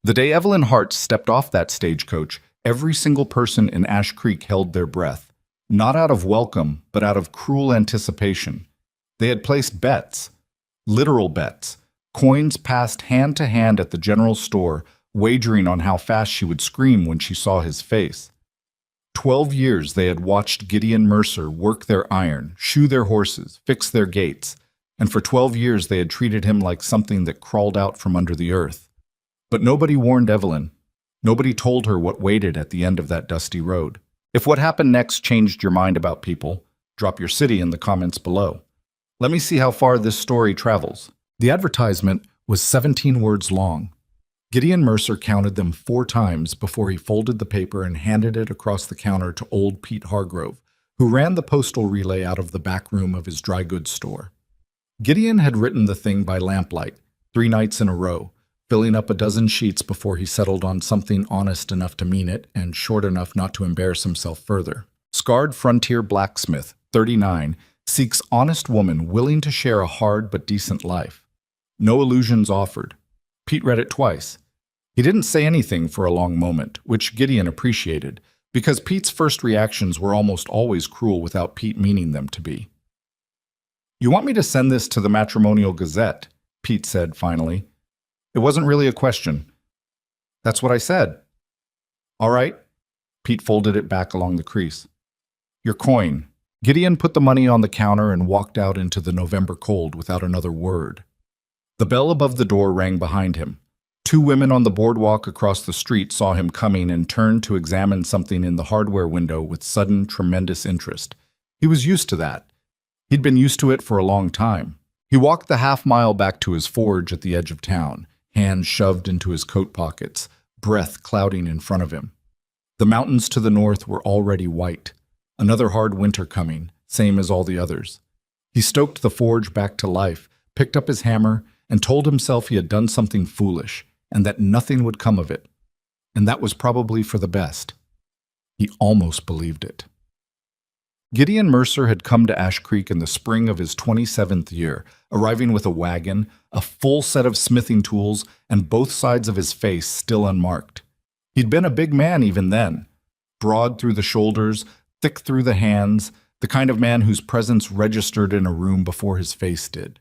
The day Evelyn Hart stepped off that stagecoach, every single person in Ash Creek held their breath, not out of welcome, but out of cruel anticipation. They had placed bets, literal bets, coins passed hand to hand at the general store, wagering on how fast she would scream when she saw his face. 12 years they had watched Gideon Mercer work their iron, shoe their horses, fix their gates, and for 12 years they had treated him like something that crawled out from under the earth. But nobody warned Evelyn. Nobody told her what waited at the end of that dusty road. If what happened next changed your mind about people, drop your city in the comments below. Let me see how far this story travels. The advertisement was 17 words long. Gideon Mercer counted them 4 times before he folded the paper and handed it across the counter to old Pete Hargrove, who ran the postal relay out of the back room of his dry goods store. Gideon had written the thing by lamplight, 3 nights in a row, filling up a dozen sheets before he settled on something honest enough to mean it and short enough not to embarrass himself further. Scarred frontier blacksmith, 39, seeks honest woman willing to share a hard but decent life. No illusions offered. Pete read it twice. He didn't say anything for a long moment, which Gideon appreciated, because Pete's first reactions were almost always cruel without Pete meaning them to be. "You want me to send this to the Matrimonial Gazette?" Pete said finally. It wasn't really a question. "That's what I said." "All right." Pete folded it back along the crease. "Your coin." Gideon put the money on the counter and walked out into the November cold without another word. The bell above the door rang behind him. 2 women on the boardwalk across the street saw him coming and turned to examine something in the hardware window with sudden, tremendous interest. He was used to that. He'd been used to it for a long time. He walked the half-mile back to his forge at the edge of town, hands shoved into his coat pockets, breath clouding in front of him. The mountains to the north were already white. Another hard winter coming, same as all the others. He stoked the forge back to life, picked up his hammer, and told himself he had done something foolish, and that nothing would come of it. And that was probably for the best. He almost believed it. Gideon Mercer had come to Ash Creek in the spring of his 27th year, arriving with a wagon, a full set of smithing tools, and both sides of his face still unmarked. He'd been a big man even then, broad through the shoulders, thick through the hands, the kind of man whose presence registered in a room before his face did.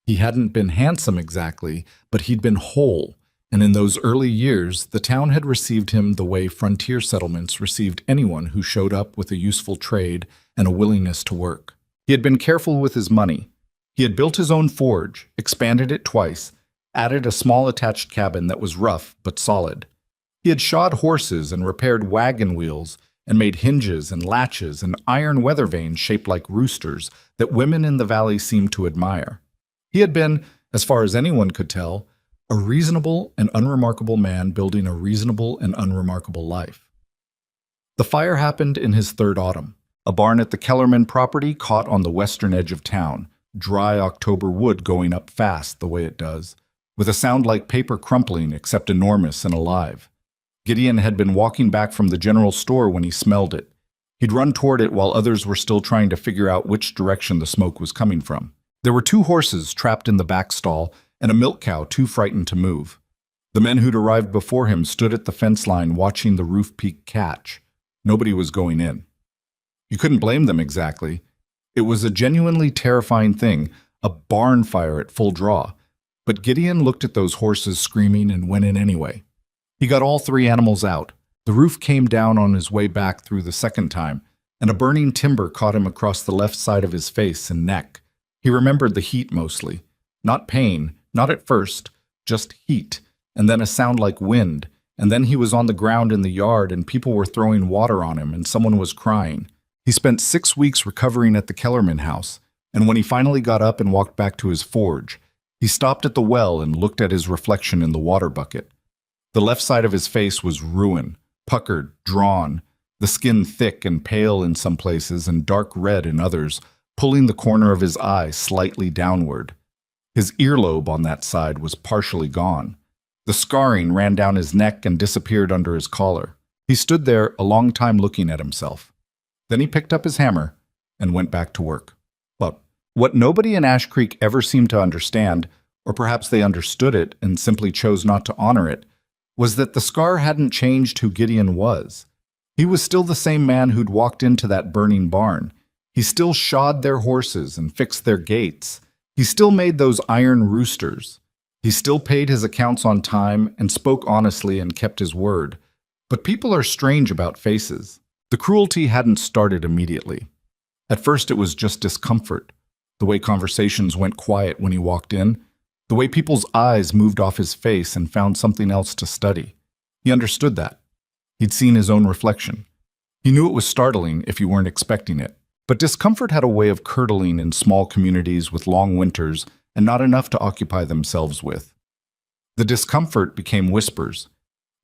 He hadn't been handsome exactly, but he'd been whole, and in those early years, the town had received him the way frontier settlements received anyone who showed up with a useful trade and a willingness to work. He had been careful with his money. He had built his own forge, expanded it twice, added a small attached cabin that was rough but solid. He had shod horses and repaired wagon wheels and made hinges and latches and iron weather vanes shaped like roosters that women in the valley seemed to admire. He had been, as far as anyone could tell, a reasonable and unremarkable man building a reasonable and unremarkable life. The fire happened in his 3rd autumn. A barn at the Kellerman property caught on the western edge of town, dry October wood going up fast the way it does, with a sound like paper crumpling except enormous and alive. Gideon had been walking back from the general store when he smelled it. He'd run toward it while others were still trying to figure out which direction the smoke was coming from. There were 2 horses trapped in the back stall and a milk cow too frightened to move. The men who'd arrived before him stood at the fence line watching the roof peak catch. Nobody was going in. You couldn't blame them exactly. It was a genuinely terrifying thing, a barn fire at full draw. But Gideon looked at those horses screaming and went in anyway. He got all 3 animals out. The roof came down on his way back through the second time, and a burning timber caught him across the left side of his face and neck. He remembered the heat mostly. Not pain, not at first, just heat, and then a sound like wind, and then he was on the ground in the yard and people were throwing water on him and someone was crying. He spent 6 weeks recovering at the Kellerman house, and when he finally got up and walked back to his forge, he stopped at the well and looked at his reflection in the water bucket. The left side of his face was ruin, puckered, drawn, the skin thick and pale in some places and dark red in others, pulling the corner of his eye slightly downward. His earlobe on that side was partially gone. The scarring ran down his neck and disappeared under his collar. He stood there a long time looking at himself. Then he picked up his hammer and went back to work. But what nobody in Ash Creek ever seemed to understand, or perhaps they understood it and simply chose not to honor it, was that the scar hadn't changed who Gideon was. He was still the same man who'd walked into that burning barn. He still shod their horses and fixed their gates. He still made those iron roosters. He still paid his accounts on time and spoke honestly and kept his word. But people are strange about faces. The cruelty hadn't started immediately. At first it was just discomfort. The way conversations went quiet when he walked in. The way people's eyes moved off his face and found something else to study. He understood that. He'd seen his own reflection. He knew it was startling if you weren't expecting it. But discomfort had a way of curdling in small communities with long winters and not enough to occupy themselves with. The discomfort became whispers,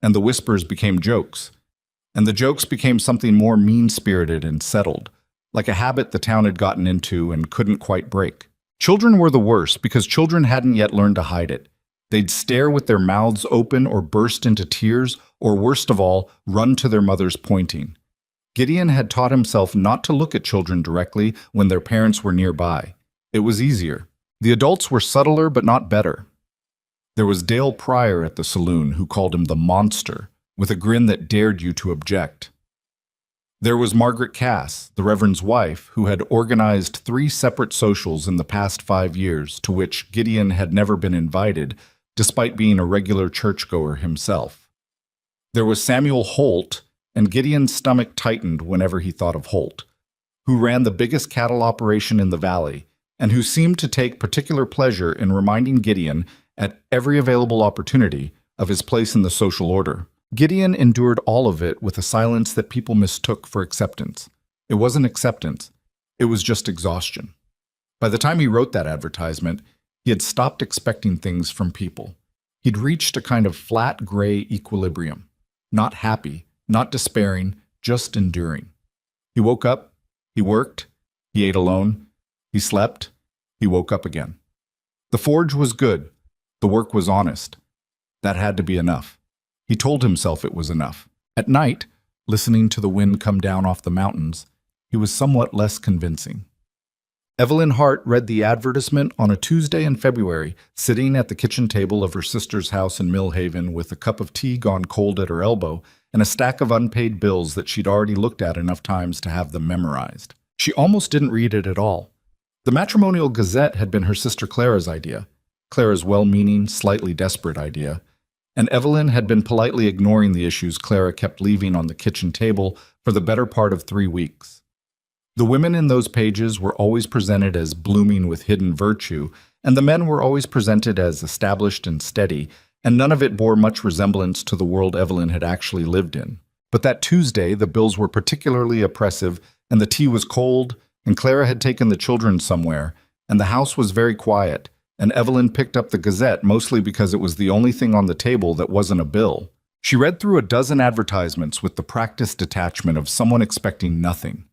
and the whispers became jokes, and the jokes became something more mean-spirited and settled, like a habit the town had gotten into and couldn't quite break. Children were the worst because children hadn't yet learned to hide it. They'd stare with their mouths open or burst into tears, or worst of all, run to their mothers pointing. Gideon had taught himself not to look at children directly when their parents were nearby. It was easier. The adults were subtler but not better. There was Dale Pryor at the saloon who called him the monster, with a grin that dared you to object. There was Margaret Cass, the Reverend's wife, who had organized 3 separate socials in the past 5 years to which Gideon had never been invited, despite being a regular churchgoer himself. There was Samuel Holt, and Gideon's stomach tightened whenever he thought of Holt, who ran the biggest cattle operation in the valley, and who seemed to take particular pleasure in reminding Gideon, at every available opportunity, of his place in the social order. Gideon endured all of it with a silence that people mistook for acceptance. It wasn't acceptance. It was just exhaustion. By the time he wrote that advertisement, he had stopped expecting things from people. He'd reached a kind of flat gray equilibrium. Not happy, not despairing, just enduring. He woke up, he worked, he ate alone, he slept, he woke up again. The forge was good. The work was honest. That had to be enough. He told himself it was enough. At night, listening to the wind come down off the mountains, he was somewhat less convincing. Evelyn Hart read the advertisement on a Tuesday in February, sitting at the kitchen table of her sister's house in Millhaven with a cup of tea gone cold at her elbow and a stack of unpaid bills that she'd already looked at enough times to have them memorized. She almost didn't read it at all. The Matrimonial Gazette had been her sister Clara's idea, Clara's well-meaning, slightly desperate idea, and Evelyn had been politely ignoring the issues Clara kept leaving on the kitchen table for the better part of 3 weeks. The women in those pages were always presented as blooming with hidden virtue, and the men were always presented as established and steady, and none of it bore much resemblance to the world Evelyn had actually lived in. But that Tuesday, the bills were particularly oppressive, and the tea was cold, and Clara had taken the children somewhere, and the house was very quiet, and Evelyn picked up the Gazette mostly because it was the only thing on the table that wasn't a bill. She read through a dozen advertisements with the practiced detachment of someone expecting nothing.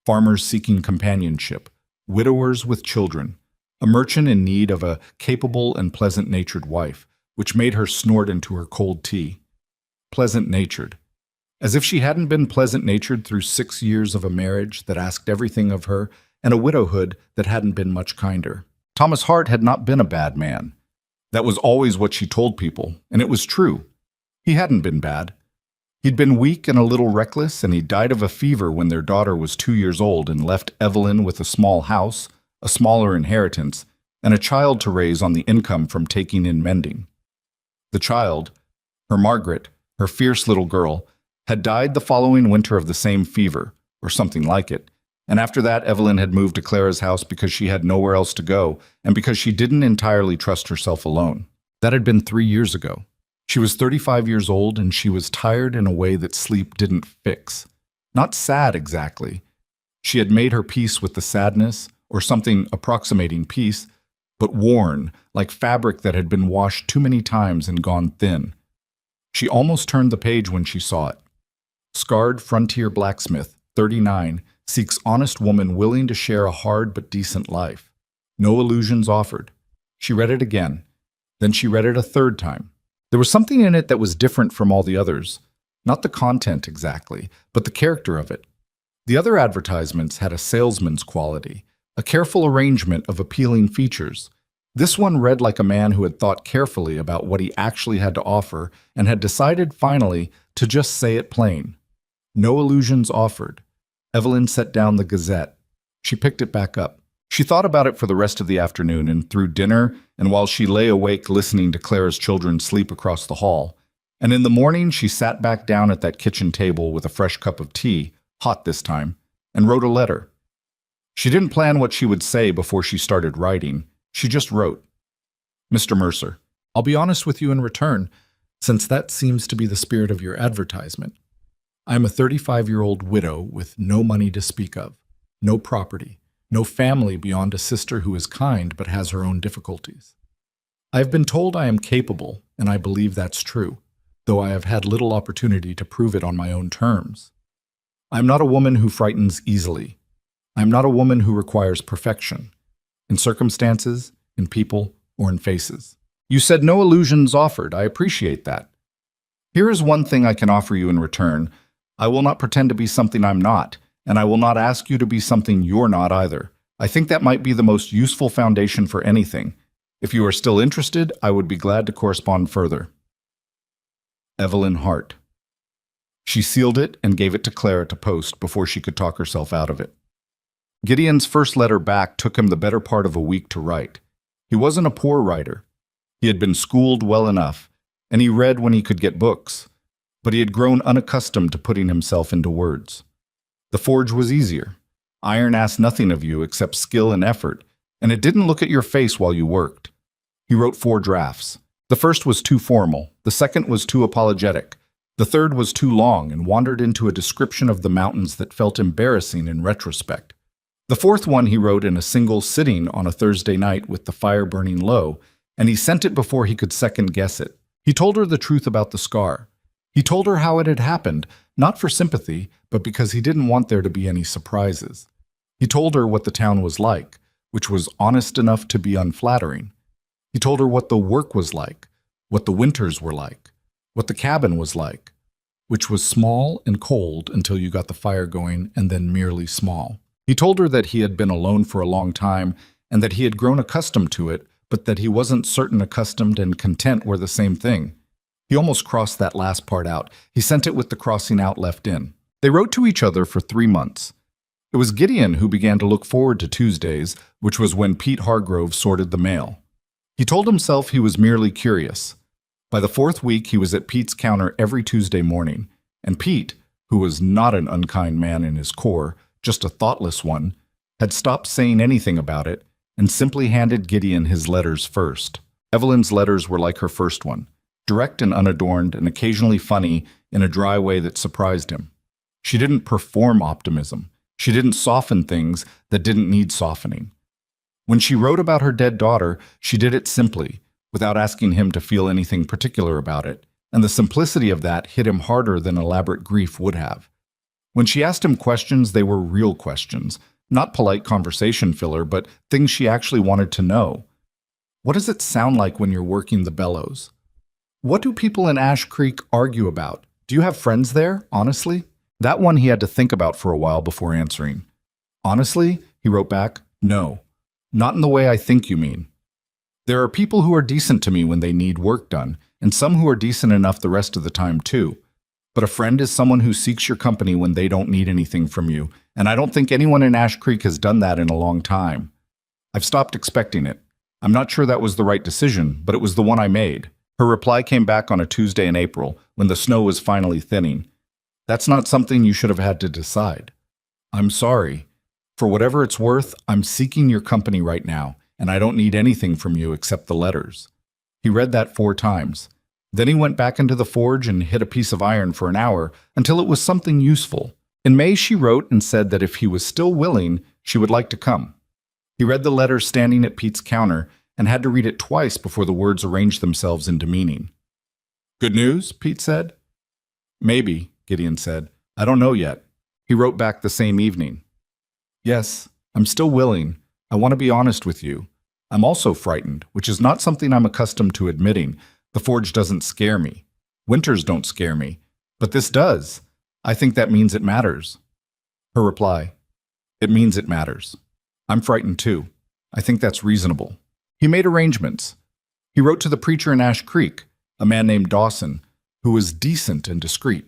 Farmers seeking companionship, widowers with children, a merchant in need of a capable and pleasant-natured wife, which made her snort into her cold tea. Pleasant-natured. As if she hadn't been pleasant-natured through 6 years of a marriage that asked everything of her, and a widowhood that hadn't been much kinder. Thomas Hart had not been a bad man. That was always what she told people, and it was true. He hadn't been bad. He'd been weak and a little reckless, and he died of a fever when their daughter was 2 years old and left Evelyn with a small house, a smaller inheritance, and a child to raise on the income from taking in mending. The child, her Margaret, her fierce little girl, had died the following winter of the same fever, or something like it, and after that Evelyn had moved to Clara's house because she had nowhere else to go, and because she didn't entirely trust herself alone. That had been 3 years ago. She was 35 years old, and she was tired in a way that sleep didn't fix. Not sad exactly. She had made her peace with the sadness, or something approximating peace, but worn, like fabric that had been washed too many times and gone thin. She almost turned the page when she saw it. Scarred frontier blacksmith, 39, seeks honest woman willing to share a hard but decent life. No illusions offered. She read it again. Then she read it a third time. There was something in it that was different from all the others. Not the content exactly, but the character of it. The other advertisements had a salesman's quality, a careful arrangement of appealing features. This one read like a man who had thought carefully about what he actually had to offer and had decided finally to just say it plain. No illusions offered. Evelyn set down the Gazette. She picked it back up. She thought about it for the rest of the afternoon and through dinner, and while she lay awake listening to Clara's children sleep across the hall. And in the morning, she sat back down at that kitchen table with a fresh cup of tea, hot this time, and wrote a letter. She didn't plan what she would say before she started writing. She just wrote, "Mr. Mercer, I'll be honest with you in return, since that seems to be the spirit of your advertisement. I am a 35-year-old widow with no money to speak of, no property, no family beyond a sister who is kind but has her own difficulties. I have been told I am capable, and I believe that's true, though I have had little opportunity to prove it on my own terms. I am not a woman who frightens easily. I am not a woman who requires perfection, in circumstances, in people, or in faces. You said no illusions offered. I appreciate that. Here is one thing I can offer you in return. I will not pretend to be something I'm not, and I will not ask you to be something you're not either. I think that might be the most useful foundation for anything. If you are still interested, I would be glad to correspond further. Evelyn Hart." She sealed it and gave it to Clara to post before she could talk herself out of it. Gideon's first letter back took him the better part of a week to write. He wasn't a poor writer. He had been schooled well enough, and he read when he could get books, but he had grown unaccustomed to putting himself into words. The forge was easier. Iron asked nothing of you except skill and effort, and it didn't look at your face while you worked. He wrote 4 drafts. The first was too formal, the second was too apologetic, the third was too long and wandered into a description of the mountains that felt embarrassing in retrospect. The fourth one he wrote in a single sitting on a Thursday night with the fire burning low, and he sent it before he could second-guess it. He told her the truth about the scar. He told her how it had happened, not for sympathy, but because he didn't want there to be any surprises. He told her what the town was like, which was honest enough to be unflattering. He told her what the work was like, what the winters were like, what the cabin was like, which was small and cold until you got the fire going and then merely small. He told her that he had been alone for a long time and that he had grown accustomed to it, but that he wasn't certain accustomed and content were the same thing. He almost crossed that last part out. He sent it with the crossing out left in. They wrote to each other for 3 months. It was Gideon who began to look forward to Tuesdays, which was when Pete Hargrove sorted the mail. He told himself he was merely curious. By the 4th week, he was at Pete's counter every Tuesday morning, and Pete, who was not an unkind man in his core, just a thoughtless one, had stopped saying anything about it and simply handed Gideon his letters first. Evelyn's letters were like her first one, direct and unadorned and occasionally funny in a dry way that surprised him. She didn't perform optimism. She didn't soften things that didn't need softening. When she wrote about her dead daughter, she did it simply, without asking him to feel anything particular about it, and the simplicity of that hit him harder than elaborate grief would have. When she asked him questions, they were real questions, not polite conversation filler, but things she actually wanted to know. What does it sound like when you're working the bellows? What do people in Ash Creek argue about? Do you have friends there, honestly? That one he had to think about for a while before answering. Honestly, he wrote back, no. Not in the way I think you mean. There are people who are decent to me when they need work done, and some who are decent enough the rest of the time too. But a friend is someone who seeks your company when they don't need anything from you, and I don't think anyone in Ash Creek has done that in a long time. I've stopped expecting it. I'm not sure that was the right decision, but it was the one I made. Her reply came back on a Tuesday in April, when the snow was finally thinning. That's not something you should have had to decide. I'm sorry. For whatever it's worth, I'm seeking your company right now, and I don't need anything from you except the letters. He read that 4 times. Then he went back into the forge and hit a piece of iron for an hour until it was something useful. In May, she wrote and said that if he was still willing, she would like to come. He read the letter standing at Pete's counter and had to read it twice before the words arranged themselves into meaning. Good news? Pete said. Maybe, Gideon said. I don't know yet. He wrote back the same evening. Yes, I'm still willing. I want to be honest with you. I'm also frightened, which is not something I'm accustomed to admitting. The forge doesn't scare me. Winters don't scare me. But this does. I think that means it matters. Her reply. It means it matters. I'm frightened too. I think that's reasonable. He made arrangements. He wrote to the preacher in Ash Creek, a man named Dawson, who was decent and discreet.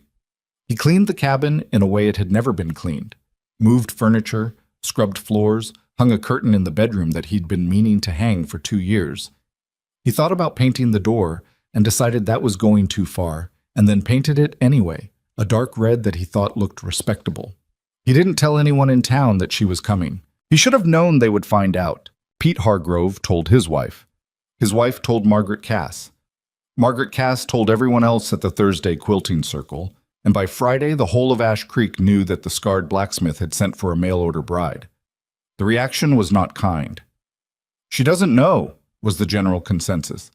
He cleaned the cabin in a way it had never been cleaned, moved furniture, scrubbed floors, hung a curtain in the bedroom that he'd been meaning to hang for 2 years. He thought about painting the door and decided that was going too far, and then painted it anyway, a dark red that he thought looked respectable. He didn't tell anyone in town that she was coming. He should have known they would find out. Pete Hargrove told his wife. His wife told Margaret Cass. Margaret Cass told everyone else at the Thursday quilting circle, and by Friday the whole of Ash Creek knew that the scarred blacksmith had sent for a mail-order bride. The reaction was not kind. "She doesn't know," was the general consensus.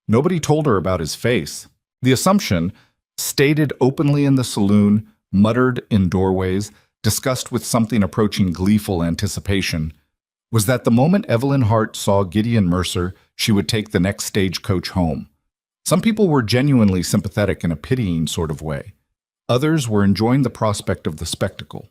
Nobody told her about his face. The assumption, stated openly in the saloon, muttered in doorways, discussed with something approaching gleeful anticipation, was that the moment Evelyn Hart saw Gideon Mercer, she would take the next stagecoach home. Some people were genuinely sympathetic in a pitying sort of way. Others were enjoying the prospect of the spectacle.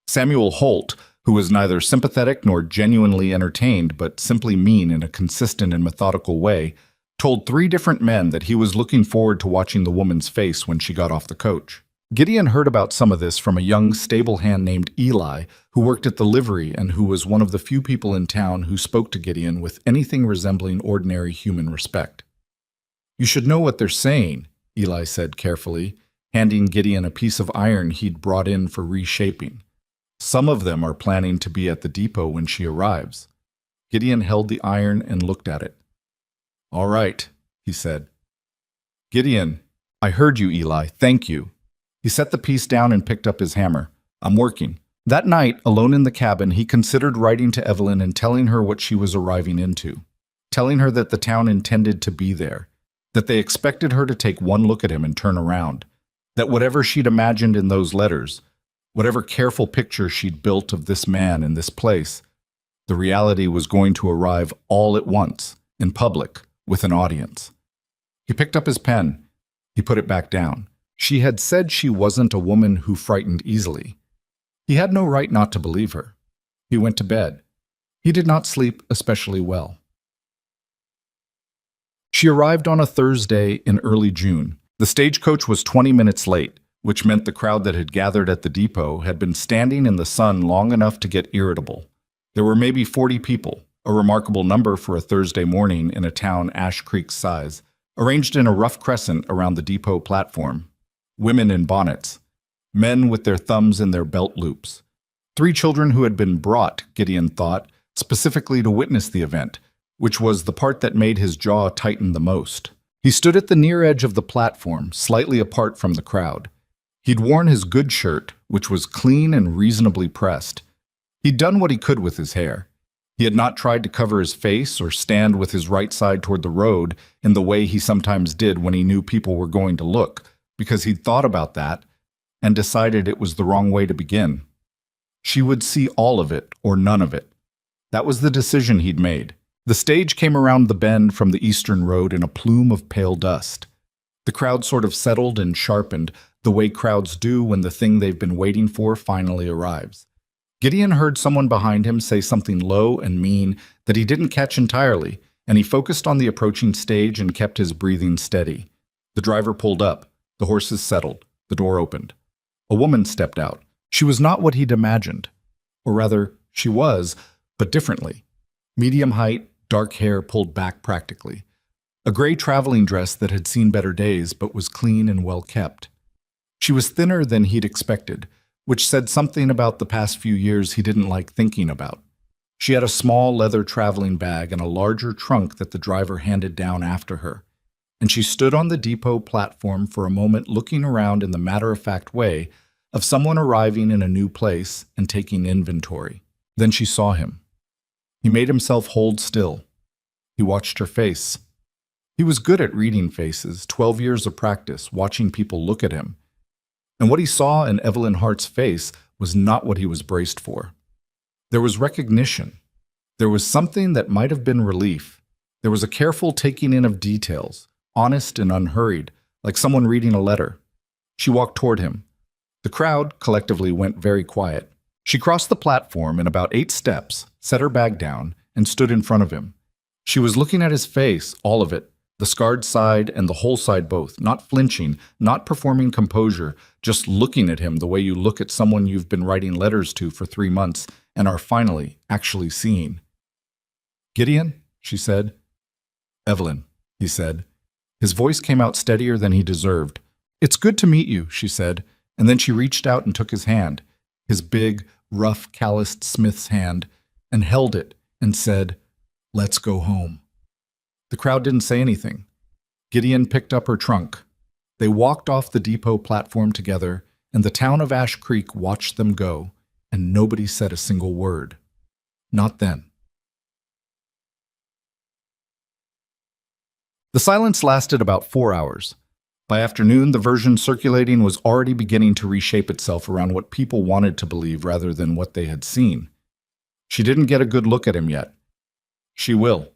Samuel Holt, who was neither sympathetic nor genuinely entertained but simply mean in a consistent and methodical way, told 3 different men that he was looking forward to watching the woman's face when she got off the coach. Gideon heard about some of this from a young stable hand named Eli, who worked at the livery and who was one of the few people in town who spoke to Gideon with anything resembling ordinary human respect. "You should know what they're saying," Eli said carefully, handing Gideon a piece of iron he'd brought in for reshaping. "Some of them are planning to be at the depot when she arrives." Gideon held the iron and looked at it. "All right," he said. "Gideon, I heard you, Eli. Thank you." He set the piece down and picked up his hammer. "I'm working." That night, alone in the cabin, he considered writing to Evelyn and telling her what she was arriving into. Telling her that the town intended to be there. That they expected her to take one look at him and turn around. That whatever she'd imagined in those letters, whatever careful picture she'd built of this man and this place, the reality was going to arrive all at once, in public, with an audience. He picked up his pen. He put it back down. She had said she wasn't a woman who frightened easily. He had no right not to believe her. He went to bed. He did not sleep especially well. She arrived on a Thursday in early June. The stagecoach was 20 minutes late, which meant the crowd that had gathered at the depot had been standing in the sun long enough to get irritable. There were maybe 40 people, a remarkable number for a Thursday morning in a town Ash Creek's size, arranged in a rough crescent around the depot platform. Women in bonnets, men with their thumbs in their belt loops. 3 children who had been brought, Gideon thought, specifically to witness the event, which was the part that made his jaw tighten the most. He stood at the near edge of the platform, slightly apart from the crowd. He'd worn his good shirt, which was clean and reasonably pressed. He'd done what he could with his hair. He had not tried to cover his face or stand with his right side toward the road in the way he sometimes did when he knew people were going to look, because he'd thought about that and decided it was the wrong way to begin. She would see all of it or none of it. That was the decision he'd made. The stage came around the bend from the eastern road in a plume of pale dust. The crowd sort of settled and sharpened, the way crowds do when the thing they've been waiting for finally arrives. Gideon heard someone behind him say something low and mean that he didn't catch entirely, and he focused on the approaching stage and kept his breathing steady. The driver pulled up. The horses settled. The door opened. A woman stepped out. She was not what he'd imagined. Or rather, she was, but differently. Medium height, dark hair pulled back practically. A gray traveling dress that had seen better days but was clean and well kept. She was thinner than he'd expected, which said something about the past few years he didn't like thinking about. She had a small leather traveling bag and a larger trunk that the driver handed down after her, and she stood on the depot platform for a moment looking around in the matter-of-fact way of someone arriving in a new place and taking inventory. Then she saw him. He made himself hold still. He watched her face. He was good at reading faces, 12 years of practice, watching people look at him. And what he saw in Evelyn Hart's face was not what he was braced for. There was recognition. There was something that might have been relief. There was a careful taking in of details, honest and unhurried, like someone reading a letter. She walked toward him. The crowd collectively went very quiet. She crossed the platform in about 8 steps, set her bag down, and stood in front of him. She was looking at his face, all of it, the scarred side and the whole side both, not flinching, not performing composure, just looking at him the way you look at someone you've been writing letters to for 3 months and are finally actually seeing. "Gideon," she said. "Evelyn," he said. His voice came out steadier than he deserved. "It's good to meet you," she said, and then she reached out and took his hand, his big, rough, calloused Smith's hand, and held it and said, "Let's go home." The crowd didn't say anything. Gideon picked up her trunk. They walked off the depot platform together, and the town of Ash Creek watched them go, and nobody said a single word. Not then. The silence lasted about 4 hours. By afternoon, the version circulating was already beginning to reshape itself around what people wanted to believe rather than what they had seen. She didn't get a good look at him yet. She will.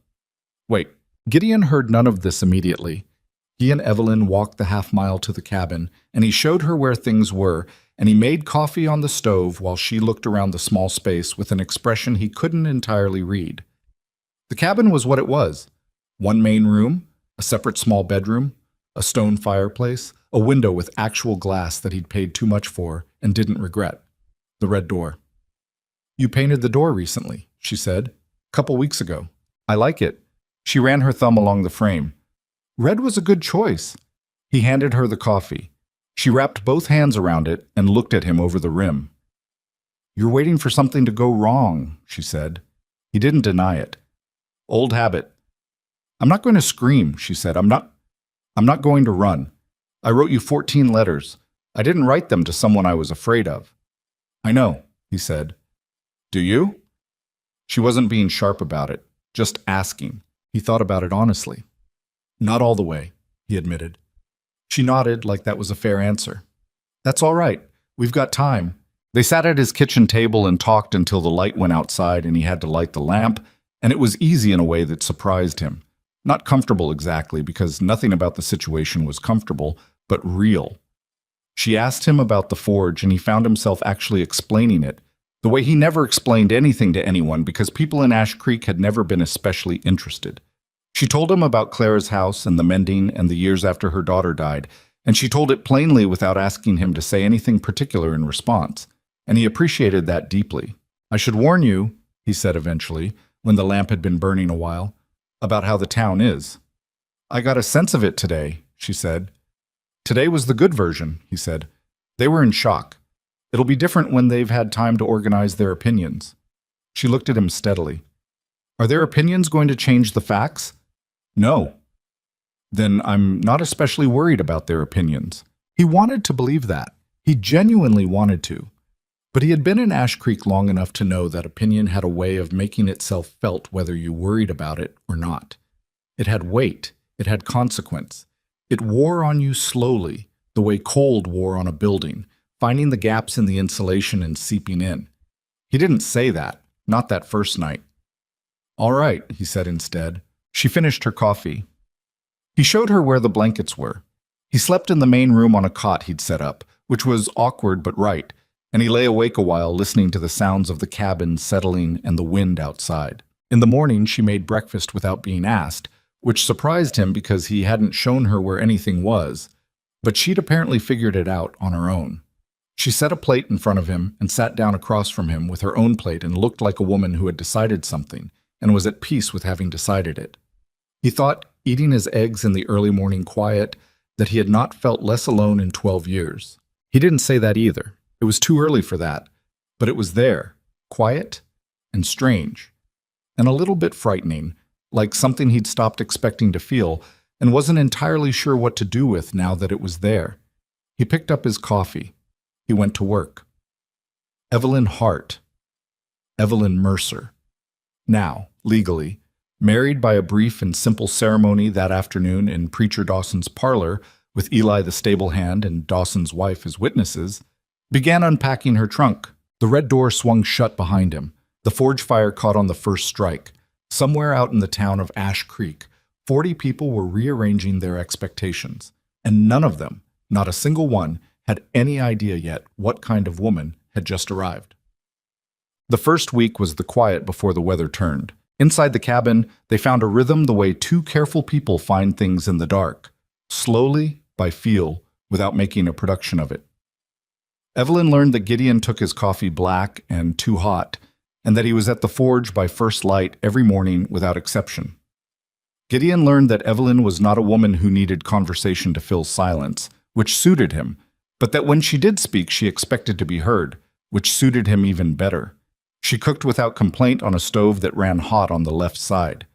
Wait, Gideon heard none of this immediately. He and Evelyn walked the half-mile to the cabin, and he showed her where things were, and he made coffee on the stove while she looked around the small space with an expression he couldn't entirely read. The cabin was what it was. One main room, a separate small bedroom, a stone fireplace, a window with actual glass that he'd paid too much for and didn't regret. The red door. "You painted the door recently," she said. "Couple weeks ago. I like it." She ran her thumb along the frame. "Red was a good choice." He handed her the coffee. She wrapped both hands around it and looked at him over the rim. "You're waiting for something to go wrong," she said. He didn't deny it. "Old habit." "I'm not going to scream," she said. I'm not going to run. I wrote you 14 letters. I didn't write them to someone I was afraid of." "I know," he said. "Do you?" She wasn't being sharp about it, just asking. He thought about it honestly. "Not all the way," he admitted. She nodded like that was a fair answer. "That's all right. We've got time." They sat at his kitchen table and talked until the light went outside and he had to light the lamp, and it was easy in a way that surprised him. Not comfortable exactly, because nothing about the situation was comfortable, but real. She asked him about the forge, and he found himself actually explaining it, the way he never explained anything to anyone because people in Ash Creek had never been especially interested. She told him about Clara's house and the mending and the years after her daughter died, and she told it plainly without asking him to say anything particular in response, and he appreciated that deeply. "I should warn you," he said eventually, when the lamp had been burning a while, "about how the town is." "I got a sense of it today," she said. "Today was the good version," he said. "They were in shock. It'll be different when they've had time to organize their opinions." She looked at him steadily. "Are their opinions going to change the facts?" "No." "Then I'm not especially worried about their opinions." He wanted to believe that. He genuinely wanted to. But he had been in Ash Creek long enough to know that opinion had a way of making itself felt whether you worried about it or not. It had weight. It had consequence. It wore on you slowly, the way cold wore on a building, finding the gaps in the insulation and seeping in. He didn't say that, not that first night. "All right," he said instead. She finished her coffee. He showed her where the blankets were. He slept in the main room on a cot he'd set up, which was awkward but right, and he lay awake a while listening to the sounds of the cabin settling and the wind outside. In the morning, she made breakfast without being asked, which surprised him because he hadn't shown her where anything was, but she'd apparently figured it out on her own. She set a plate in front of him and sat down across from him with her own plate and looked like a woman who had decided something and was at peace with having decided it. He thought, eating his eggs in the early morning quiet, that he had not felt less alone in 12 years. He didn't say that either. It was too early for that, but it was there, quiet and strange, and a little bit frightening, like something he'd stopped expecting to feel and wasn't entirely sure what to do with now that it was there. He picked up his coffee. He went to work. Evelyn Hart. Evelyn Mercer. Now, legally, married by a brief and simple ceremony that afternoon in Preacher Dawson's parlor, with Eli the stable hand and Dawson's wife as witnesses, began unpacking her trunk. The red door swung shut behind him. The forge fire caught on the first strike. Somewhere out in the town of Ash Creek, 40 people were rearranging their expectations, and none of them, not a single one, had any idea yet what kind of woman had just arrived. The first week was the quiet before the weather turned. Inside the cabin, they found a rhythm the way two careful people find things in the dark, slowly, by feel, without making a production of it. Evelyn learned that Gideon took his coffee black and too hot, and that he was at the forge by first light every morning without exception. Gideon learned that Evelyn was not a woman who needed conversation to fill silence, which suited him, but that when she did speak, she expected to be heard, which suited him even better. She cooked without complaint on a stove that ran hot on the left side.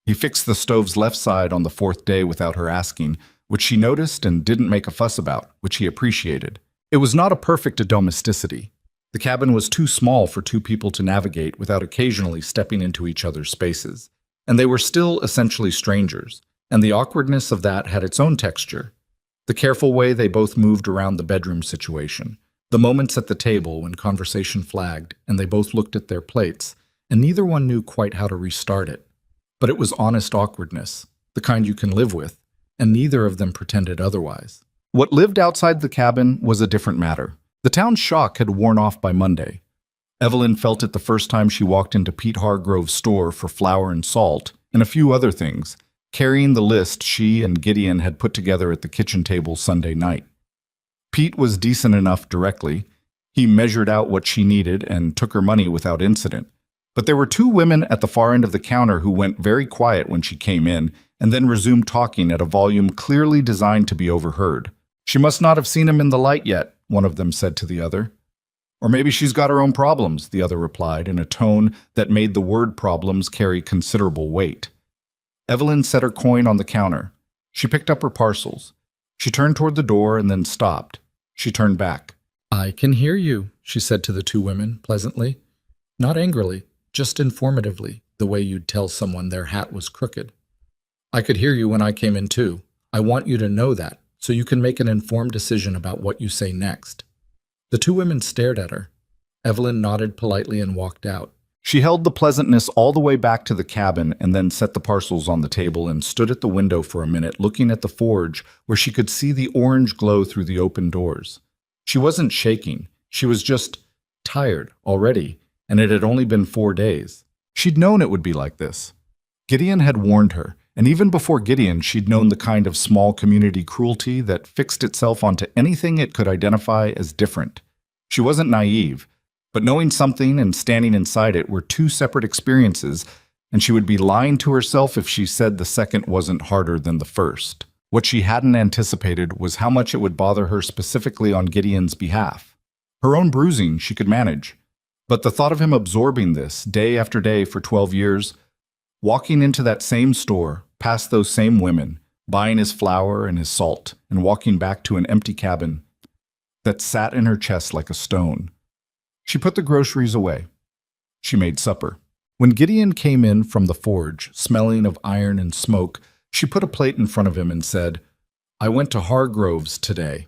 He fixed the stove's left side on the fourth day without her asking, which she noticed and didn't make a fuss about, which he appreciated. It was not a perfect domesticity. The cabin was too small for two people to navigate without occasionally stepping into each other's spaces, and they were still essentially strangers, and the awkwardness of that had its own texture. The careful way they both moved around the bedroom situation, the moments at the table when conversation flagged and they both looked at their plates, and neither one knew quite how to restart it. But it was honest awkwardness, the kind you can live with, and neither of them pretended otherwise. What lived outside the cabin was a different matter. The town's shock had worn off by Monday. Evelyn felt it the first time she walked into Pete Hargrove's store for flour and salt, and a few other things, carrying the list she and Gideon had put together at the kitchen table Sunday night. Pete was decent enough directly. He measured out what she needed and took her money without incident. But there were two women at the far end of the counter who went very quiet when she came in and then resumed talking at a volume clearly designed to be overheard. "She must not have seen him in the light yet," one of them said to the other. "Or maybe she's got her own problems," the other replied in a tone that made the word problems carry considerable weight. Evelyn set her coin on the counter. She picked up her parcels. She turned toward the door and then stopped. She turned back. "I can hear you," she said to the two women, pleasantly. Not angrily, just informatively, the way you'd tell someone their hat was crooked. "I could hear you when I came in too. I want you to know that, so you can make an informed decision about what you say next." The two women stared at her. Evelyn nodded politely and walked out. She held the pleasantness all the way back to the cabin and then set the parcels on the table and stood at the window for a minute looking at the forge where she could see the orange glow through the open doors. She wasn't shaking. She was just tired already, and it had only been 4 days. She'd known it would be like this. Gideon had warned her, and even before Gideon, she'd known the kind of small community cruelty that fixed itself onto anything it could identify as different. She wasn't naive. But knowing something and standing inside it were two separate experiences, and she would be lying to herself if she said the second wasn't harder than the first. What she hadn't anticipated was how much it would bother her specifically on Gideon's behalf. Her own bruising she could manage, but the thought of him absorbing this day after day for 12 years, walking into that same store, past those same women, buying his flour and his salt, and walking back to an empty cabin that sat in her chest like a stone. She put the groceries away. She made supper. When Gideon came in from the forge, smelling of iron and smoke, she put a plate in front of him and said, "I went to Hargrove's today."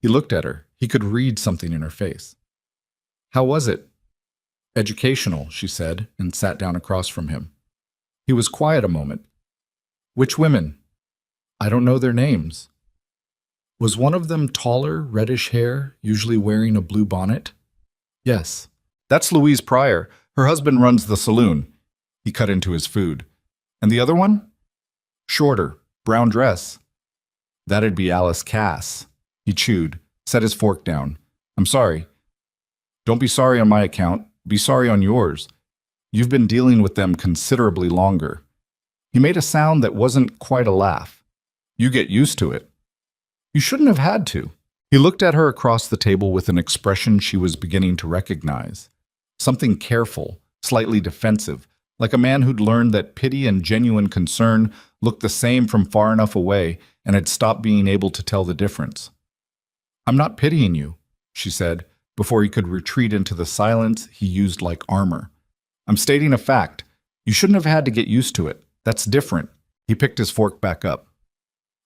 He looked at her. He could read something in her face. "How was it?" "Educational," she said, and sat down across from him. He was quiet a moment. "Which women?" "I don't know their names." "Was one of them taller, reddish hair, usually wearing a blue bonnet?" "Yes." "That's Louise Pryor. Her husband runs the saloon." He cut into his food. "And the other one?" "Shorter, brown dress." "That'd be Alice Cass." He chewed, set his fork down. "I'm sorry." "Don't be sorry on my account. Be sorry on yours. You've been dealing with them considerably longer." He made a sound that wasn't quite a laugh. "You get used to it." "You shouldn't have had to." He looked at her across the table with an expression she was beginning to recognize. Something careful, slightly defensive, like a man who'd learned that pity and genuine concern looked the same from far enough away and had stopped being able to tell the difference. "I'm not pitying you," she said, before he could retreat into the silence he used like armor. "I'm stating a fact. You shouldn't have had to get used to it. That's different." He picked his fork back up.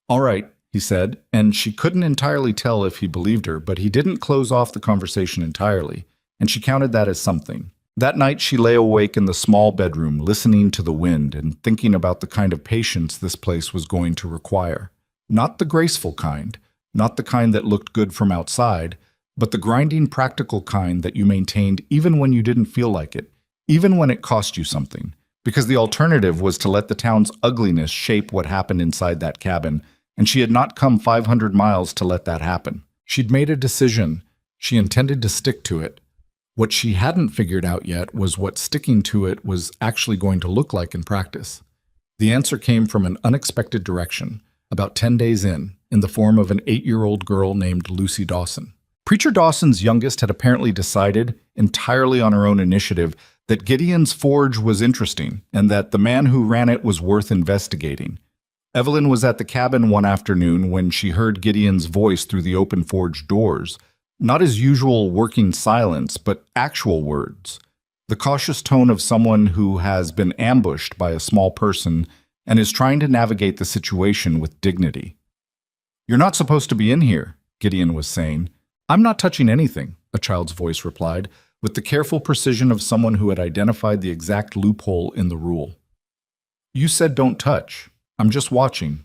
"All right," he said, and she couldn't entirely tell if he believed her, but he didn't close off the conversation entirely, and she counted that as something. That night she lay awake in the small bedroom, listening to the wind and thinking about the kind of patience this place was going to require. Not the graceful kind, not the kind that looked good from outside, but the grinding practical kind that you maintained even when you didn't feel like it, even when it cost you something, because the alternative was to let the town's ugliness shape what happened inside that cabin, and she had not come 500 miles to let that happen. She'd made a decision. She intended to stick to it. What she hadn't figured out yet was what sticking to it was actually going to look like in practice. The answer came from an unexpected direction, about 10 days in the form of an 8-year-old girl named Lucy Dawson. Preacher Dawson's youngest had apparently decided, entirely on her own initiative, that Gideon's forge was interesting and that the man who ran it was worth investigating. Evelyn was at the cabin one afternoon when she heard Gideon's voice through the open forge doors. Not his usual working silence, but actual words. The cautious tone of someone who has been ambushed by a small person and is trying to navigate the situation with dignity. "You're not supposed to be in here," Gideon was saying. "I'm not touching anything," a child's voice replied, with the careful precision of someone who had identified the exact loophole in the rule. "You said don't touch. I'm just watching.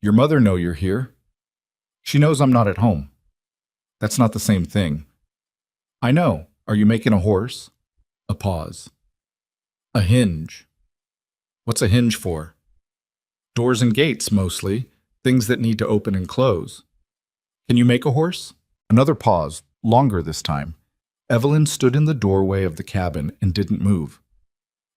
Your mother know you're here. She knows I'm not at home." "That's not the same thing." "I know. Are you making a horse?" A pause. "A hinge." "What's a hinge for?" "Doors and gates, mostly. Things that need to open and close." "Can you make a horse?" Another pause, longer this time. Evelyn stood in the doorway of the cabin and didn't move.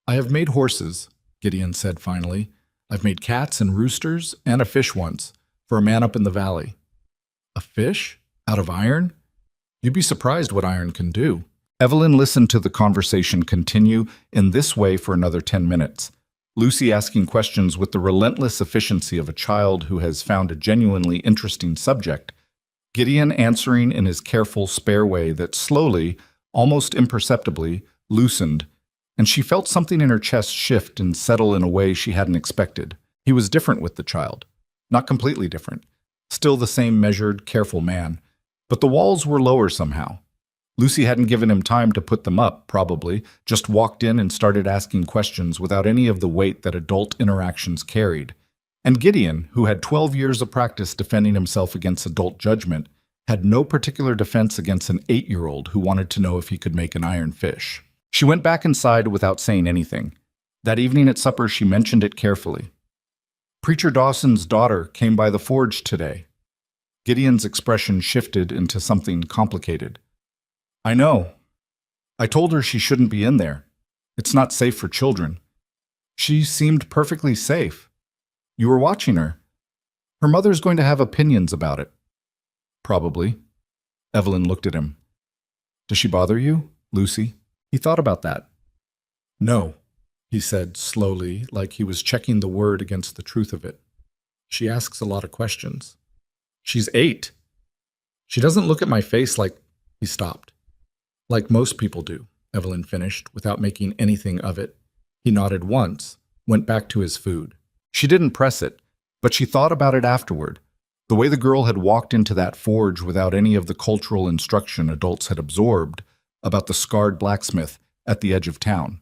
"I have made horses," Gideon said finally. "I've made cats and roosters and a fish once, for a man up in the valley." "A fish? Out of iron?" "You'd be surprised what iron can do." Evelyn listened to the conversation continue in this way for another 10 minutes. Lucy asking questions with the relentless efficiency of a child who has found a genuinely interesting subject. Gideon answering in his careful, spare way that slowly, almost imperceptibly, loosened, and she felt something in her chest shift and settle in a way she hadn't expected. He was different with the child. Not completely different. Still the same measured, careful man. But the walls were lower somehow. Lucy hadn't given him time to put them up, probably, just walked in and started asking questions without any of the weight that adult interactions carried. And Gideon, who had 12 years of practice defending himself against adult judgment, had no particular defense against an 8-year-old who wanted to know if he could make an iron fish. She went back inside without saying anything. That evening at supper, she mentioned it carefully. "Preacher Dawson's daughter came by the forge today." Gideon's expression shifted into something complicated. "I know. I told her she shouldn't be in there. It's not safe for children. She seemed perfectly safe. You were watching her. Her mother's going to have opinions about it." "Probably." Evelyn looked at him. "Does she bother you, Lucy?" He thought about that. "No," he said slowly, like he was checking the word against the truth of it. "She asks a lot of questions. She's 8. She doesn't look at my face like—" He stopped. "Like most people do," Evelyn finished, without making anything of it. He nodded once, went back to his food. She didn't press it, but she thought about it afterward. The way the girl had walked into that forge without any of the cultural instruction adults had absorbed about the scarred blacksmith at the edge of town.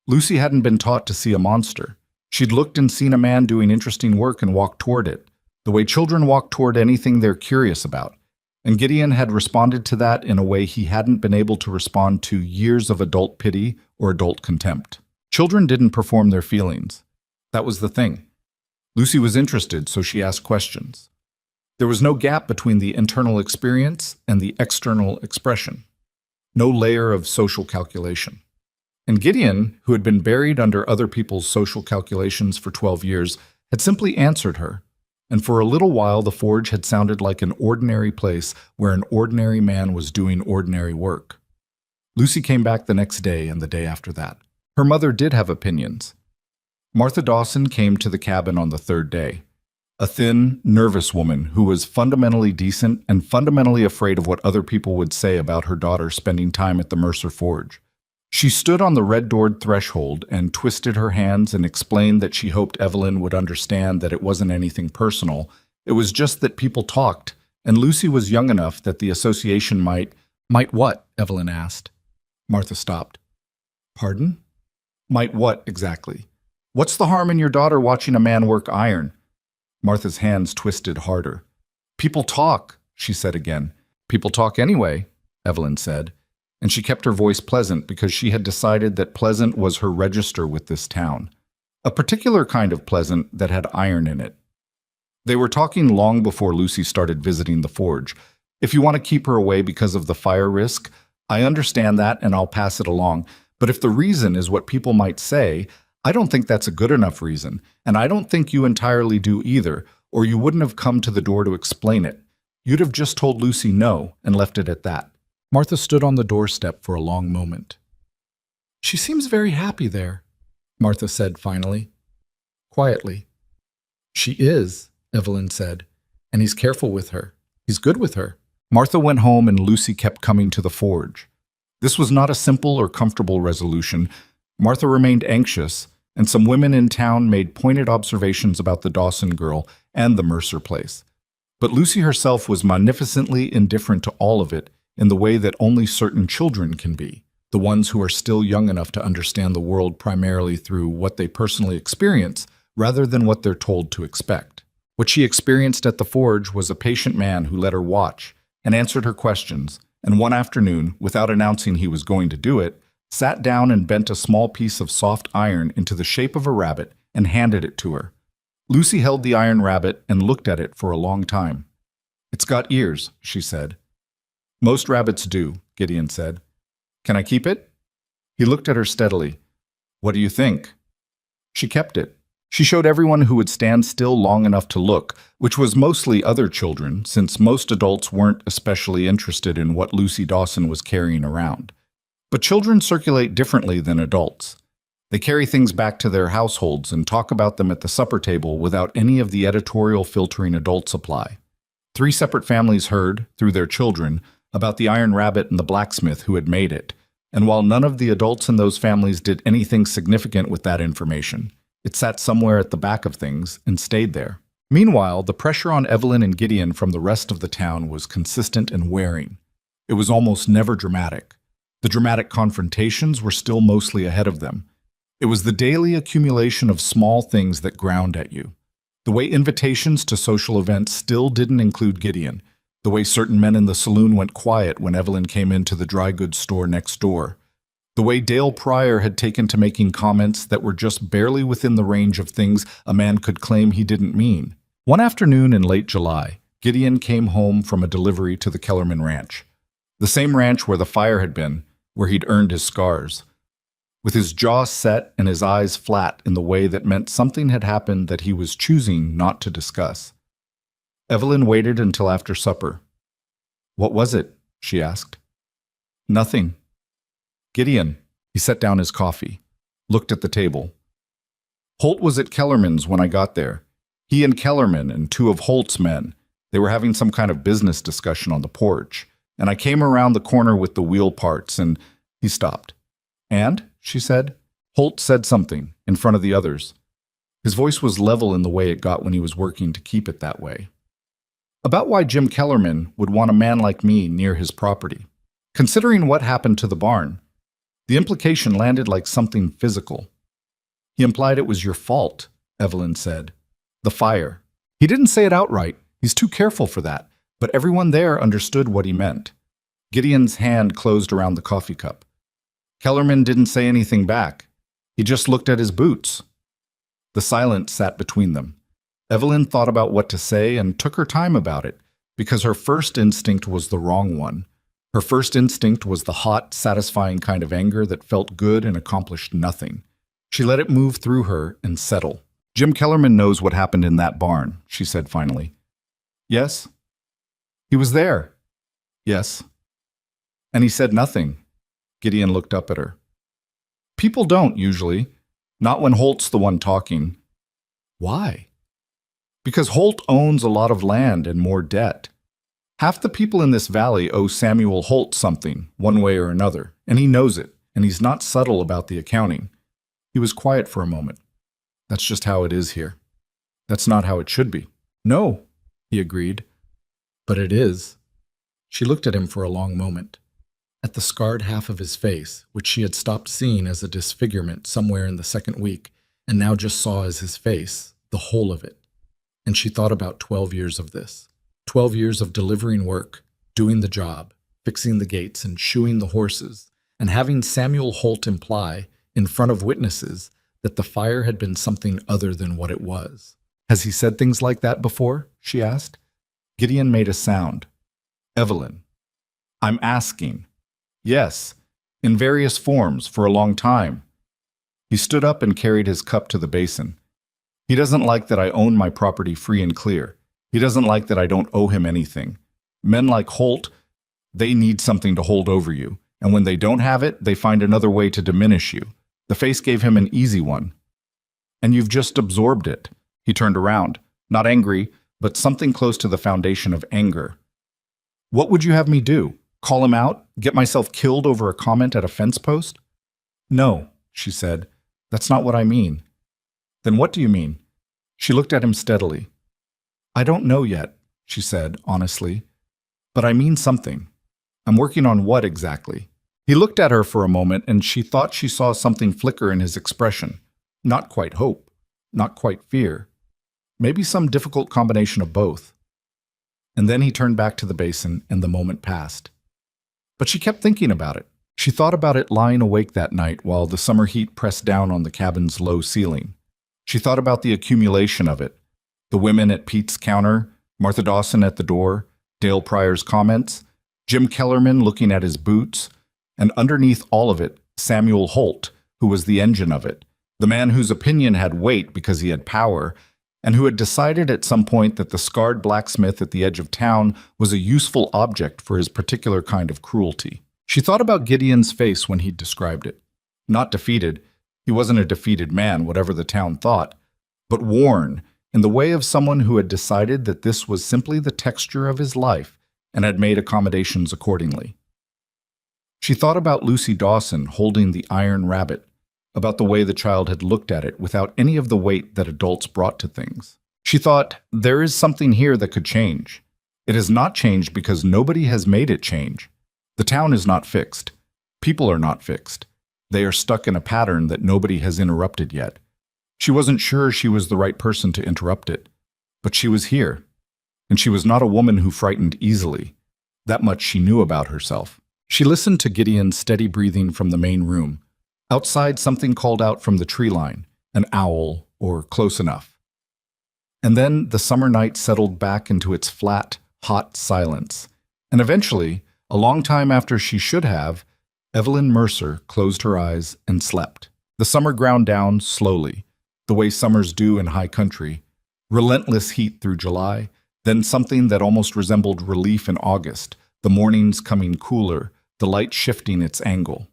Lucy hadn't been taught to see a monster. She'd looked and seen a man doing interesting work and walked toward it, the way children walk toward anything they're curious about. And Gideon had responded to that in a way he hadn't been able to respond to years of adult pity or adult contempt. Children didn't perform their feelings. That was the thing. Lucy was interested, so she asked questions. There was no gap between the internal experience and the external expression. No layer of social calculation. And Gideon, who had been buried under other people's social calculations for 12 years, had simply answered her. And for a little while the forge had sounded like an ordinary place where an ordinary man was doing ordinary work. Lucy came back the next day and the day after that. Her mother did have opinions. Martha Dawson came to the cabin on the 3rd day. A thin, nervous woman who was fundamentally decent and fundamentally afraid of what other people would say about her daughter spending time at the Mercer Forge. She stood on the red-doored threshold and twisted her hands and explained that she hoped Evelyn would understand that it wasn't anything personal. It was just that people talked, and Lucy was young enough that the association might— "Might what?" Evelyn asked. Martha stopped. "Pardon?" "Might what, exactly? What's the harm in your daughter watching a man work iron?" Martha's hands twisted harder. "People talk," she said again. "People talk anyway," Evelyn said. and she kept her voice pleasant because she had decided that pleasant was her register with this town. A particular kind of pleasant that had iron in it. They were talking long before Lucy started visiting the forge. If you want to keep her away because of the fire risk, I understand that and I'll pass it along. But if the reason is what people might say, I don't think that's a good enough reason, and I don't think you entirely do either, or you wouldn't have come to the door to explain it. You'd have just told Lucy no and left it at that. Martha stood on the doorstep for a long moment. She seems very happy there, Martha said finally, quietly. She is, Evelyn said, and he's careful with her. He's good with her. Martha went home and Lucy kept coming to the forge. This was not a simple or comfortable resolution. Martha remained anxious, and some women in town made pointed observations about the Dawson girl and the Mercer place. But Lucy herself was magnificently indifferent to all of it in the way that only certain children can be, the ones who are still young enough to understand the world primarily through what they personally experience rather than what they're told to expect. What she experienced at the forge was a patient man who let her watch and answered her questions, and one afternoon, without announcing he was going to do it, sat down and bent a small piece of soft iron into the shape of a rabbit and handed it to her. Lucy held the iron rabbit and looked at it for a long time. "It's got ears," she said. "Most rabbits do," Gideon said. "Can I keep it?" He looked at her steadily. "What do you think?" She kept it. She showed everyone who would stand still long enough to look, which was mostly other children, since most adults weren't especially interested in what Lucy Dawson was carrying around. But children circulate differently than adults. They carry things back to their households and talk about them at the supper table without any of the editorial filtering adults apply. 3 separate families heard, through their children, about the iron rabbit and the blacksmith who had made it, and while none of the adults in those families did anything significant with that information, it sat somewhere at the back of things and stayed there. Meanwhile, the pressure on Evelyn and Gideon from the rest of the town was consistent and wearing. It was almost never dramatic. The dramatic confrontations were still mostly ahead of them. It was the daily accumulation of small things that ground at you. The way invitations to social events still didn't include Gideon. The way certain men in the saloon went quiet when Evelyn came into the dry goods store next door. The way Dale Pryor had taken to making comments that were just barely within the range of things a man could claim he didn't mean. One afternoon in late July, Gideon came home from a delivery to the Kellerman Ranch. The same ranch where the fire had been, where he'd earned his scars. With his jaw set and his eyes flat in the way that meant something had happened that he was choosing not to discuss. Evelyn waited until after supper. "What was it?" she asked. "Nothing." "Gideon." He set down his coffee, looked at the table. "Holt was at Kellerman's when I got there. He and Kellerman and 2 of Holt's men. They were having some kind of business discussion on the porch, and I came around the corner with the wheel parts, and..." He stopped. "And?" she said. Holt said something, in front of the others. His voice was level in the way it got when he was working to keep it that way. "About why Jim Kellerman would want a man like me near his property. Considering what happened to the barn, the implication landed like something physical." "He implied it was your fault," Evelyn said. "The fire. He didn't say it outright. He's too careful for that. But everyone there understood what he meant." Gideon's hand closed around the coffee cup. "Kellerman didn't say anything back. He just looked at his boots." The silence sat between them. Evelyn thought about what to say and took her time about it, because her first instinct was the wrong one. Her first instinct was the hot, satisfying kind of anger that felt good and accomplished nothing. She let it move through her and settle. "Jim Kellerman knows what happened in that barn," she said finally. "Yes?" "He was there." "Yes." "And he said nothing." Gideon looked up at her. "People don't, usually. Not when Holt's the one talking." "Why?" "Because Holt owns a lot of land and more debt. Half the people in this valley owe Samuel Holt something, one way or another, and he knows it, and he's not subtle about the accounting." He was quiet for a moment. "That's just how it is here. That's not how it should be." "No," he agreed. "But it is." She looked at him for a long moment. At the scarred half of his face, which she had stopped seeing as a disfigurement somewhere in the second week, and now just saw as his face, the whole of it. And she thought about 12 years of this. 12 years of delivering work, doing the job, fixing the gates and shoeing the horses, and having Samuel Holt imply, in front of witnesses, that the fire had been something other than what it was. "Has he said things like that before?" she asked. Gideon made a sound. "Evelyn, I'm asking." "Yes, in various forms, for a long time." He stood up and carried his cup to the basin. "He doesn't like that I own my property free and clear. He doesn't like that I don't owe him anything. Men like Holt, they need something to hold over you, and when they don't have it, they find another way to diminish you. The face gave him an easy one. And you've just absorbed it." He turned around, not angry, but something close to the foundation of anger. "What would you have me do? Call him out? Get myself killed over a comment at a fence post?" "No," she said. "That's not what I mean." "Then what do you mean?" She looked at him steadily. "I don't know yet," she said, honestly. "But I mean something. I'm working on what exactly?" He looked at her for a moment, and she thought she saw something flicker in his expression. Not quite hope, not quite fear. Maybe some difficult combination of both. And then he turned back to the basin, and the moment passed. But she kept thinking about it. She thought about it lying awake that night while the summer heat pressed down on the cabin's low ceiling. She thought about the accumulation of it. The women at Pete's counter, Martha Dawson at the door, Dale Pryor's comments, Jim Kellerman looking at his boots, and underneath all of it, Samuel Holt, who was the engine of it, the man whose opinion had weight because he had power, and who had decided at some point that the scarred blacksmith at the edge of town was a useful object for his particular kind of cruelty. She thought about Gideon's face when he'd described it. Not defeated. He wasn't a defeated man, whatever the town thought, but worn, in the way of someone who had decided that this was simply the texture of his life and had made accommodations accordingly. She thought about Lucy Dawson holding the iron rabbit, about the way the child had looked at it without any of the weight that adults brought to things. She thought, there is something here that could change. It has not changed because nobody has made it change. The town is not fixed. People are not fixed. They are stuck in a pattern that nobody has interrupted yet. She wasn't sure she was the right person to interrupt it, but she was here. And she was not a woman who frightened easily. That much she knew about herself. She listened to Gideon's steady breathing from the main room. Outside, something called out from the tree line, an owl, or close enough. And then the summer night settled back into its flat, hot silence. And eventually, a long time after she should have, Evelyn Mercer closed her eyes and slept. The summer ground down slowly, the way summers do in high country. Relentless heat through July, then something that almost resembled relief in August, the mornings coming cooler, the light shifting its angle.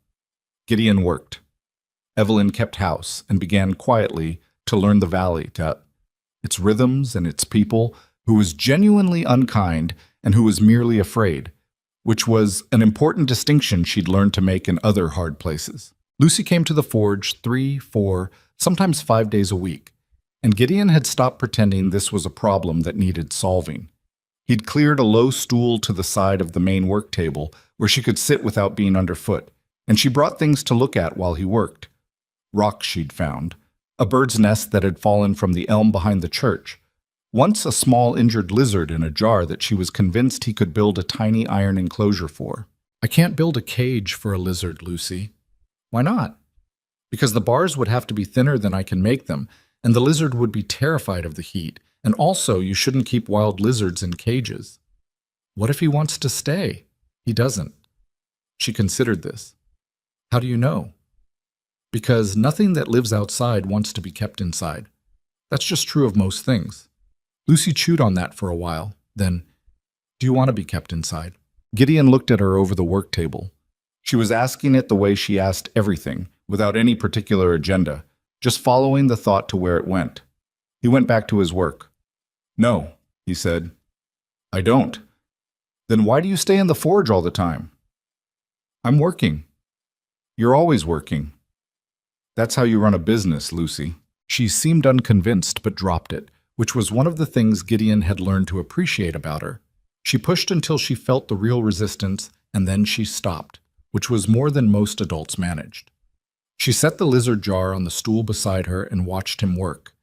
Gideon worked. Evelyn kept house and began quietly to learn the valley, its rhythms and its people, who was genuinely unkind and who was merely afraid, which was an important distinction she'd learned to make in other hard places. Lucy came to the forge 3, 4, sometimes 5 days a week, and Gideon had stopped pretending this was a problem that needed solving. He'd cleared a low stool to the side of the main work table where she could sit without being underfoot, and she brought things to look at while he worked. Rocks she'd found, a bird's nest that had fallen from the elm behind the church, once a small injured lizard in a jar that she was convinced he could build a tiny iron enclosure for. "I can't build a cage for a lizard, Lucy." "Why not?" "Because the bars would have to be thinner than I can make them, and the lizard would be terrified of the heat, and also you shouldn't keep wild lizards in cages." "What if he wants to stay?" "He doesn't." She considered this. "How do you know?" "Because nothing that lives outside wants to be kept inside. That's just true of most things." Lucy chewed on that for a while. Then, "Do you want to be kept inside?" Gideon looked at her over the work table. She was asking it the way she asked everything, without any particular agenda, just following the thought to where it went. He went back to his work. "No," he said. "I don't." "Then why do you stay in the forge all the time?" "I'm working." "You're always working." "That's how you run a business, Lucy." She seemed unconvinced but dropped it, which was one of the things Gideon had learned to appreciate about her. She pushed until she felt the real resistance, and then she stopped, which was more than most adults managed. She set the lizard jar on the stool beside her and watched him work,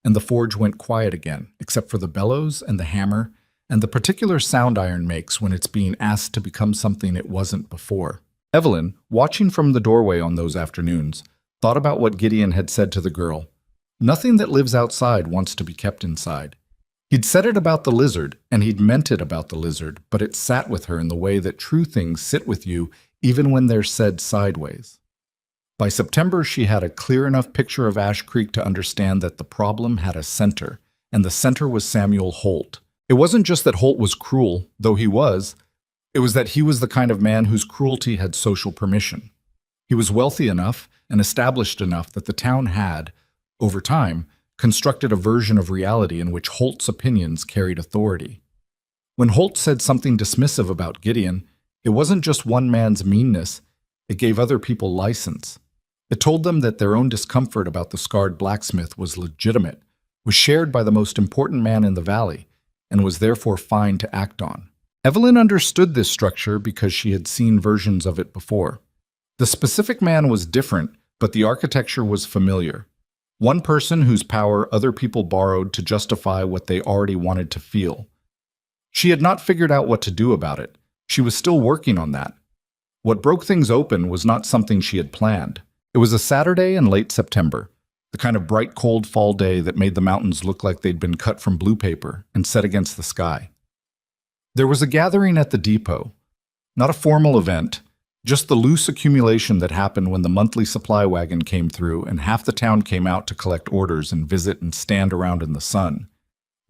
and the forge went quiet again, except for the bellows and the hammer and the particular sound iron makes when it's being asked to become something it wasn't before. Evelyn, watching from the doorway on those afternoons, thought about what Gideon had said to the girl. Nothing that lives outside wants to be kept inside. He'd said it about the lizard, and he'd meant it about the lizard, but it sat with her in the way that true things sit with you even when they're said sideways. By September, she had a clear enough picture of Ash Creek to understand that the problem had a center, and the center was Samuel Holt. It wasn't just that Holt was cruel, though he was. It was that he was the kind of man whose cruelty had social permission. He was wealthy enough and established enough that the town had, over time, constructed a version of reality in which Holt's opinions carried authority. When Holt said something dismissive about Gideon, it wasn't just one man's meanness, it gave other people license. It told them that their own discomfort about the scarred blacksmith was legitimate, was shared by the most important man in the valley, and was therefore fine to act on. Evelyn understood this structure because she had seen versions of it before. The specific man was different, but the architecture was familiar. One person whose power other people borrowed to justify what they already wanted to feel. She had not figured out what to do about it. She was still working on that. What broke things open was not something she had planned. It was a Saturday in late September, the kind of bright, cold fall day that made the mountains look like they'd been cut from blue paper and set against the sky. There was a gathering at the depot, not a formal event, just the loose accumulation that happened when the monthly supply wagon came through and half the town came out to collect orders and visit and stand around in the sun.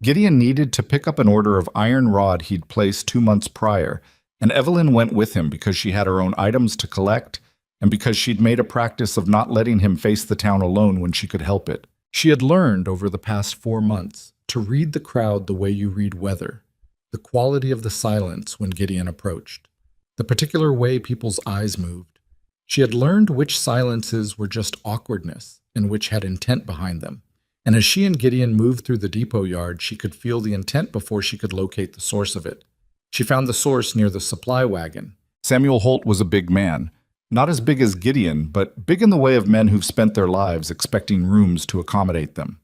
Gideon needed to pick up an order of iron rod he'd placed 2 months prior, and Evelyn went with him because she had her own items to collect and because she'd made a practice of not letting him face the town alone when she could help it. She had learned over the past 4 months to read the crowd the way you read weather, the quality of the silence when Gideon approached, the particular way people's eyes moved. She had learned which silences were just awkwardness and which had intent behind them. And as she and Gideon moved through the depot yard, she could feel the intent before she could locate the source of it. She found the source near the supply wagon. Samuel Holt was a big man. Not as big as Gideon, but big in the way of men who've spent their lives expecting rooms to accommodate them.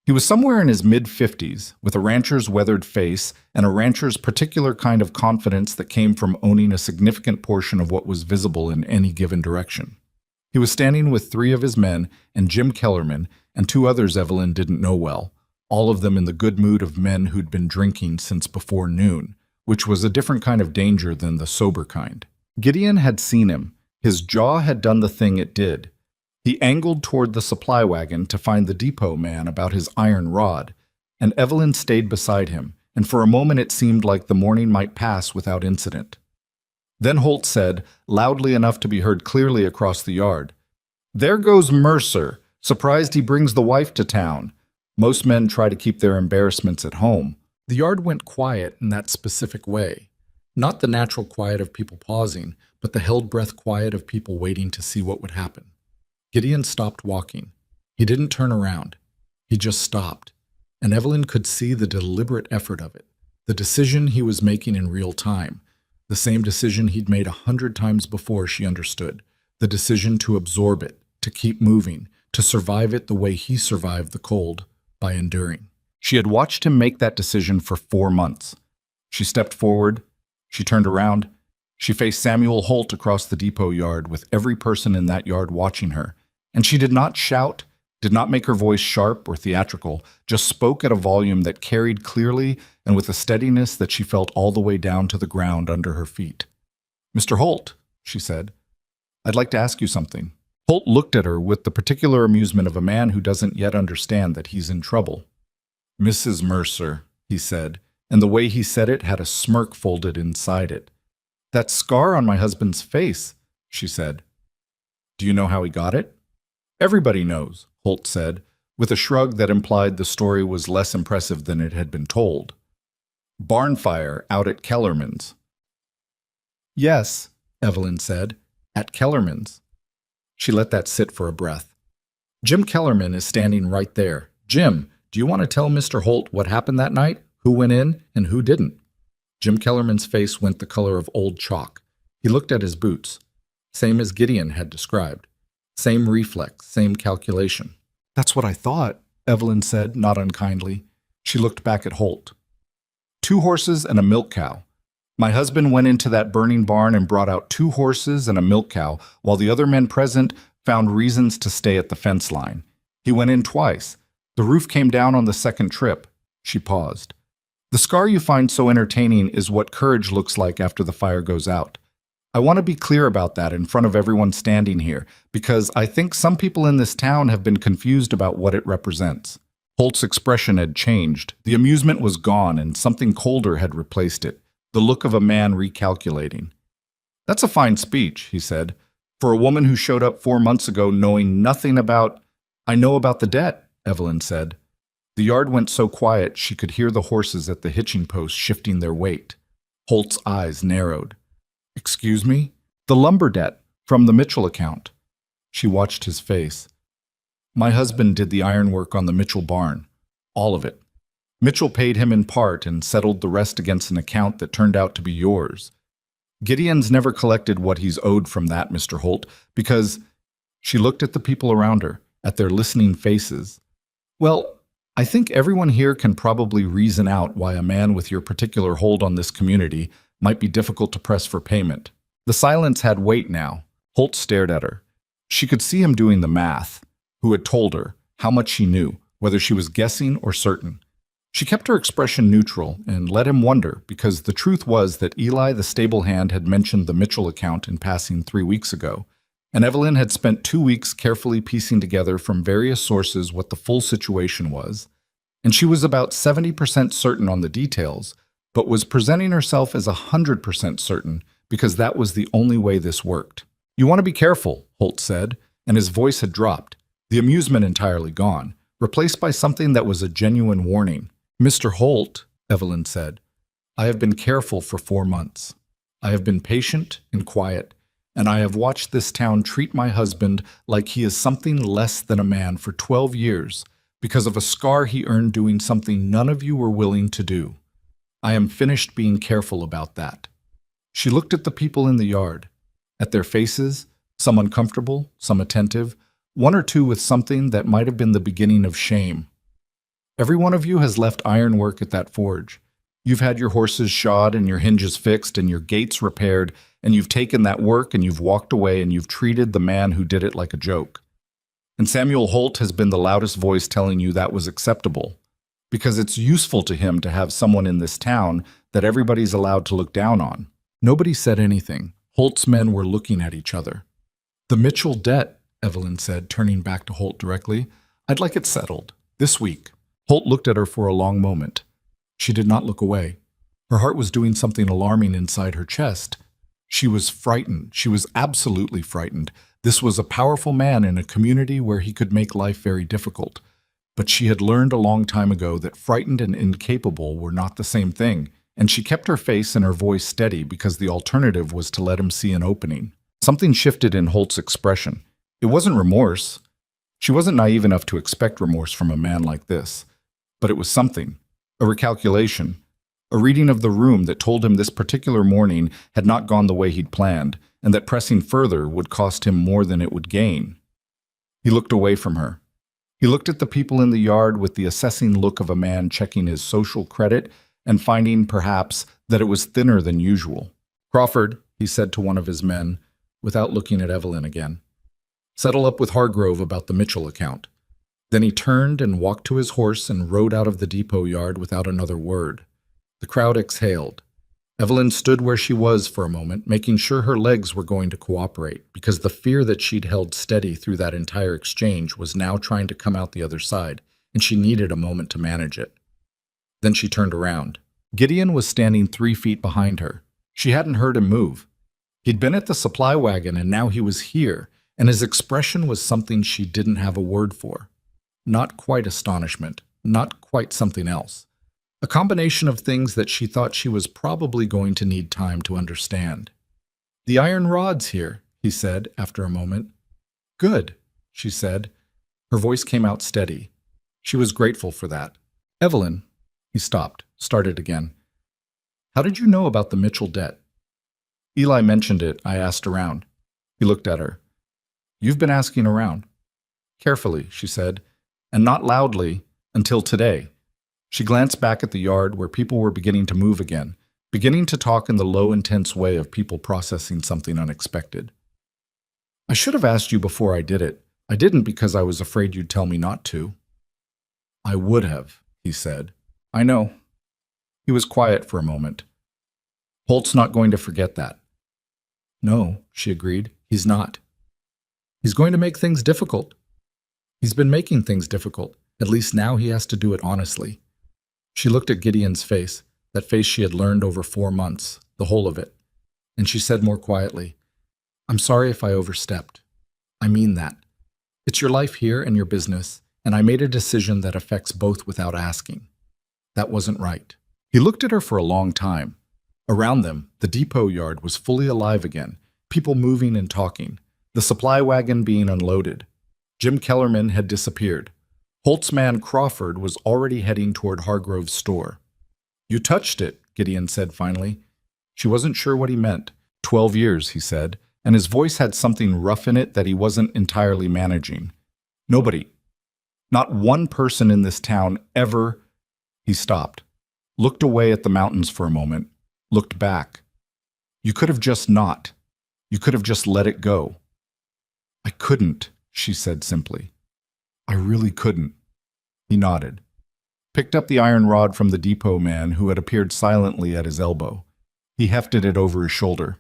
He was somewhere in his mid-50s, with a rancher's weathered face and a rancher's particular kind of confidence that came from owning a significant portion of what was visible in any given direction. He was standing with 3 of his men and Jim Kellerman and 2 others Evelyn didn't know well, all of them in the good mood of men who'd been drinking since before noon, which was a different kind of danger than the sober kind. Gideon had seen him. His jaw had done the thing it did. He angled toward the supply wagon to find the depot man about his iron rod, and Evelyn stayed beside him, and for a moment it seemed like the morning might pass without incident. Then Holt said, loudly enough to be heard clearly across the yard, "There goes Mercer, surprised he brings the wife to town. Most men try to keep their embarrassments at home." The yard went quiet in that specific way. Not the natural quiet of people pausing, but the held breath quiet of people waiting to see what would happen. Gideon stopped walking. He didn't turn around. He just stopped. And Evelyn could see the deliberate effort of it, the decision he was making in real time, the same decision he'd made 100 times before she understood, the decision to absorb it, to keep moving, to survive it the way he survived the cold, by enduring. She had watched him make that decision for 4 months. She stepped forward. She turned around. She faced Samuel Holt across the depot yard with every person in that yard watching her, and she did not shout, did not make her voice sharp or theatrical, just spoke at a volume that carried clearly and with a steadiness that she felt all the way down to the ground under her feet. "Mr. Holt," she said, "I'd like to ask you something." Holt looked at her with the particular amusement of a man who doesn't yet understand that he's in trouble. "Mrs. Mercer," he said, and the way he said it had a smirk folded inside it. "That scar on my husband's face," she said. "Do you know how he got it?" "Everybody knows," Holt said, with a shrug that implied the story was less impressive than it had been told. "Barn fire out at Kellerman's." "Yes," Evelyn said, "at Kellerman's." She let that sit for a breath. "Jim Kellerman is standing right there. Jim, do you want to tell Mr. Holt what happened that night? Who went in and who didn't?" Jim Kellerman's face went the color of old chalk. He looked at his boots. Same as Gideon had described. Same reflex, same calculation. "That's what I thought," Evelyn said, not unkindly. She looked back at Holt. 2 horses and a milk cow. My husband went into that burning barn and brought out 2 horses and a milk cow, while the other men present found reasons to stay at the fence line. He went in twice. The roof came down on the second trip. She paused. The scar you find so entertaining is what courage looks like after the fire goes out. I want to be clear about that in front of everyone standing here, because I think some people in this town have been confused about what it represents. Holt's expression had changed. The amusement was gone and something colder had replaced it, the look of a man recalculating. "That's a fine speech," he said, "for a woman who showed up 4 months ago knowing nothing about—" "I know about the debt," Evelyn said. The yard went so quiet she could hear the horses at the hitching post shifting their weight. Holt's eyes narrowed. "Excuse me?" "The lumber debt, from the Mitchell account." She watched his face. "My husband did the ironwork on the Mitchell barn. All of it. Mitchell paid him in part and settled the rest against an account that turned out to be yours. Gideon's never collected what he's owed from that, Mr. Holt, because—" She looked at the people around her, at their listening faces. "Well, I think everyone here can probably reason out why a man with your particular hold on this community might be difficult to press for payment." The silence had weight now. Holt stared at her. She could see him doing the math. Who had told her, how much she knew, whether she was guessing or certain. She kept her expression neutral and let him wonder, because the truth was that Eli the stable hand had mentioned the Mitchell account in passing 3 weeks ago, and Evelyn had spent 2 weeks carefully piecing together from various sources what the full situation was, and she was about 70% certain on the details, but was presenting herself as 100% certain because that was the only way this worked. "You want to be careful," Holt said, and his voice had dropped, the amusement entirely gone, replaced by something that was a genuine warning. "Mr. Holt," Evelyn said, "I have been careful for 4 months. I have been patient and quiet, and I have watched this town treat my husband like he is something less than a man for 12 years because of a scar he earned doing something none of you were willing to do. I am finished being careful about that." She looked at the people in the yard, at their faces, some uncomfortable, some attentive, 1 or 2 with something that might have been the beginning of shame. "Every one of you has left ironwork at that forge. You've had your horses shod and your hinges fixed and your gates repaired, and you've taken that work and you've walked away and you've treated the man who did it like a joke. And Samuel Holt has been the loudest voice telling you that was acceptable, because it's useful to him to have someone in this town that everybody's allowed to look down on." Nobody said anything. Holt's men were looking at each other. "The Mitchell debt," Evelyn said, turning back to Holt directly. "I'd like it settled. This week." Holt looked at her for a long moment. She did not look away. Her heart was doing something alarming inside her chest. She was frightened. She was absolutely frightened. This was a powerful man in a community where he could make life very difficult. But she had learned a long time ago that frightened and incapable were not the same thing, and she kept her face and her voice steady because the alternative was to let him see an opening. Something shifted in Holt's expression. It wasn't remorse. She wasn't naive enough to expect remorse from a man like this. But it was something. A recalculation. A reading of the room that told him this particular morning had not gone the way he'd planned, and that pressing further would cost him more than it would gain. He looked away from her. He looked at the people in the yard with the assessing look of a man checking his social credit and finding, perhaps, that it was thinner than usual. "Crawford," he said to one of his men, without looking at Evelyn again, "settle up with Hargrove about the Mitchell account." Then he turned and walked to his horse and rode out of the depot yard without another word. The crowd exhaled. Evelyn stood where she was for a moment, making sure her legs were going to cooperate, because the fear that she'd held steady through that entire exchange was now trying to come out the other side, and she needed a moment to manage it. Then she turned around. Gideon was standing 3 feet behind her. She hadn't heard him move. He'd been at the supply wagon, and now he was here, and his expression was something she didn't have a word for. Not quite astonishment, not quite something else. A combination of things that she thought she was probably going to need time to understand. "The iron rod's here," he said after a moment. "Good," she said. Her voice came out steady. She was grateful for that. "Evelyn," he stopped, started again. "How did you know about the Mitchell debt?" "Eli mentioned it. I asked around." He looked at her. "You've been asking around." "Carefully," she said, "and not loudly until today." She glanced back at the yard where people were beginning to move again, beginning to talk in the low, intense way of people processing something unexpected. I should have asked you before I did it. I didn't because I was afraid you'd tell me not to. I would have, he said. I know. He was quiet for a moment. Holt's not going to forget that. No, she agreed. He's not. He's going to make things difficult. He's been making things difficult. At least now he has to do it honestly. She looked at Gideon's face, that face she had learned over 4 months, the whole of it, and she said more quietly, I'm sorry if I overstepped. I mean that. It's your life here and your business, and I made a decision that affects both without asking. That wasn't right. He looked at her for a long time. Around them, the depot yard was fully alive again, people moving and talking, the supply wagon being unloaded. Jim Kellerman had disappeared. Holt's man Crawford was already heading toward Hargrove's store. You touched it, Gideon said finally. She wasn't sure what he meant. 12 years, he said, and his voice had something rough in it that he wasn't entirely managing. Nobody, not one person in this town ever. He stopped, looked away at the mountains for a moment, looked back. You could have just not. You could have just let it go. I couldn't, she said simply. I really couldn't. He nodded, picked up the iron rod from the depot man who had appeared silently at his elbow. He hefted it over his shoulder.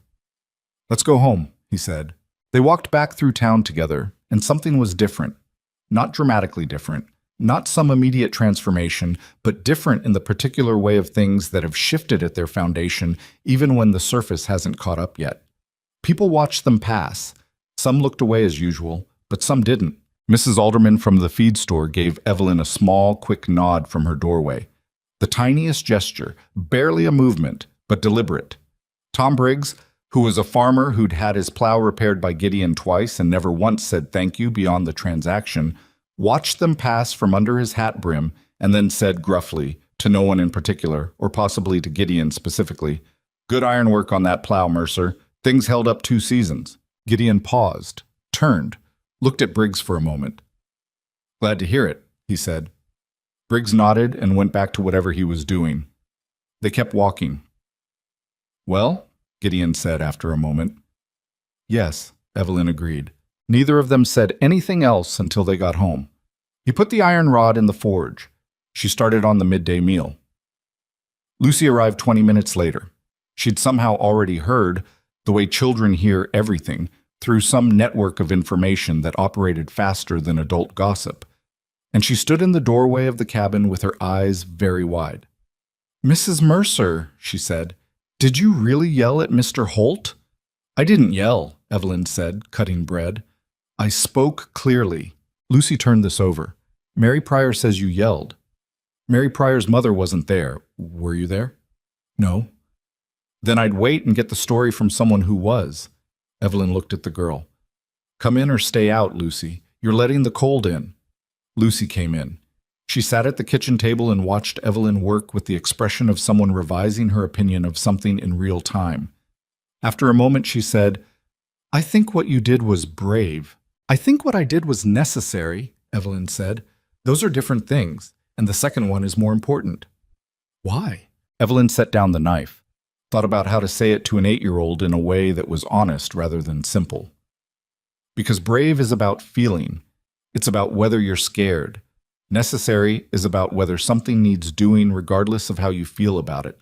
Let's go home, he said. They walked back through town together, and something was different. Not dramatically different, not some immediate transformation, but different in the particular way of things that have shifted at their foundation even when the surface hasn't caught up yet. People watched them pass. Some looked away as usual, but some didn't. Mrs. Alderman from the feed store gave Evelyn a small, quick nod from her doorway. The tiniest gesture, barely a movement, but deliberate. Tom Briggs, who was a farmer who'd had his plow repaired by Gideon twice and never once said thank you beyond the transaction, watched them pass from under his hat brim and then said gruffly, to no one in particular, or possibly to Gideon specifically, Good ironwork on that plow, Mercer. Things held up 2 seasons. Gideon paused, turned, looked at Briggs for a moment. Glad to hear it, he said. Briggs nodded and went back to whatever he was doing. They kept walking. Well, Gideon said after a moment. Yes, Evelyn agreed. Neither of them said anything else until they got home. He put the iron rod in the forge. She started on the midday meal. Lucy arrived 20 minutes later. She'd somehow already heard, the way children hear everything, through some network of information that operated faster than adult gossip, and she stood in the doorway of the cabin with her eyes very wide. Mrs. Mercer, she said, did you really yell at Mr. Holt? I didn't yell, Evelyn said, cutting bread. I spoke clearly. Lucy turned this over. Mary Pryor says you yelled. Mary Pryor's mother wasn't there. Were you there? No. Then I'd wait and get the story from someone who was. Evelyn looked at the girl. Come in or stay out, Lucy. You're letting the cold in. Lucy came in. She sat at the kitchen table and watched Evelyn work with the expression of someone revising her opinion of something in real time. After a moment, she said, I think what you did was brave. I think what I did was necessary, Evelyn said. Those are different things, and the second one is more important. Why? Evelyn set down the knife, thought about how to say it to an 8-year-old in a way that was honest rather than simple. Because brave is about feeling. It's about whether you're scared. Necessary is about whether something needs doing regardless of how you feel about it.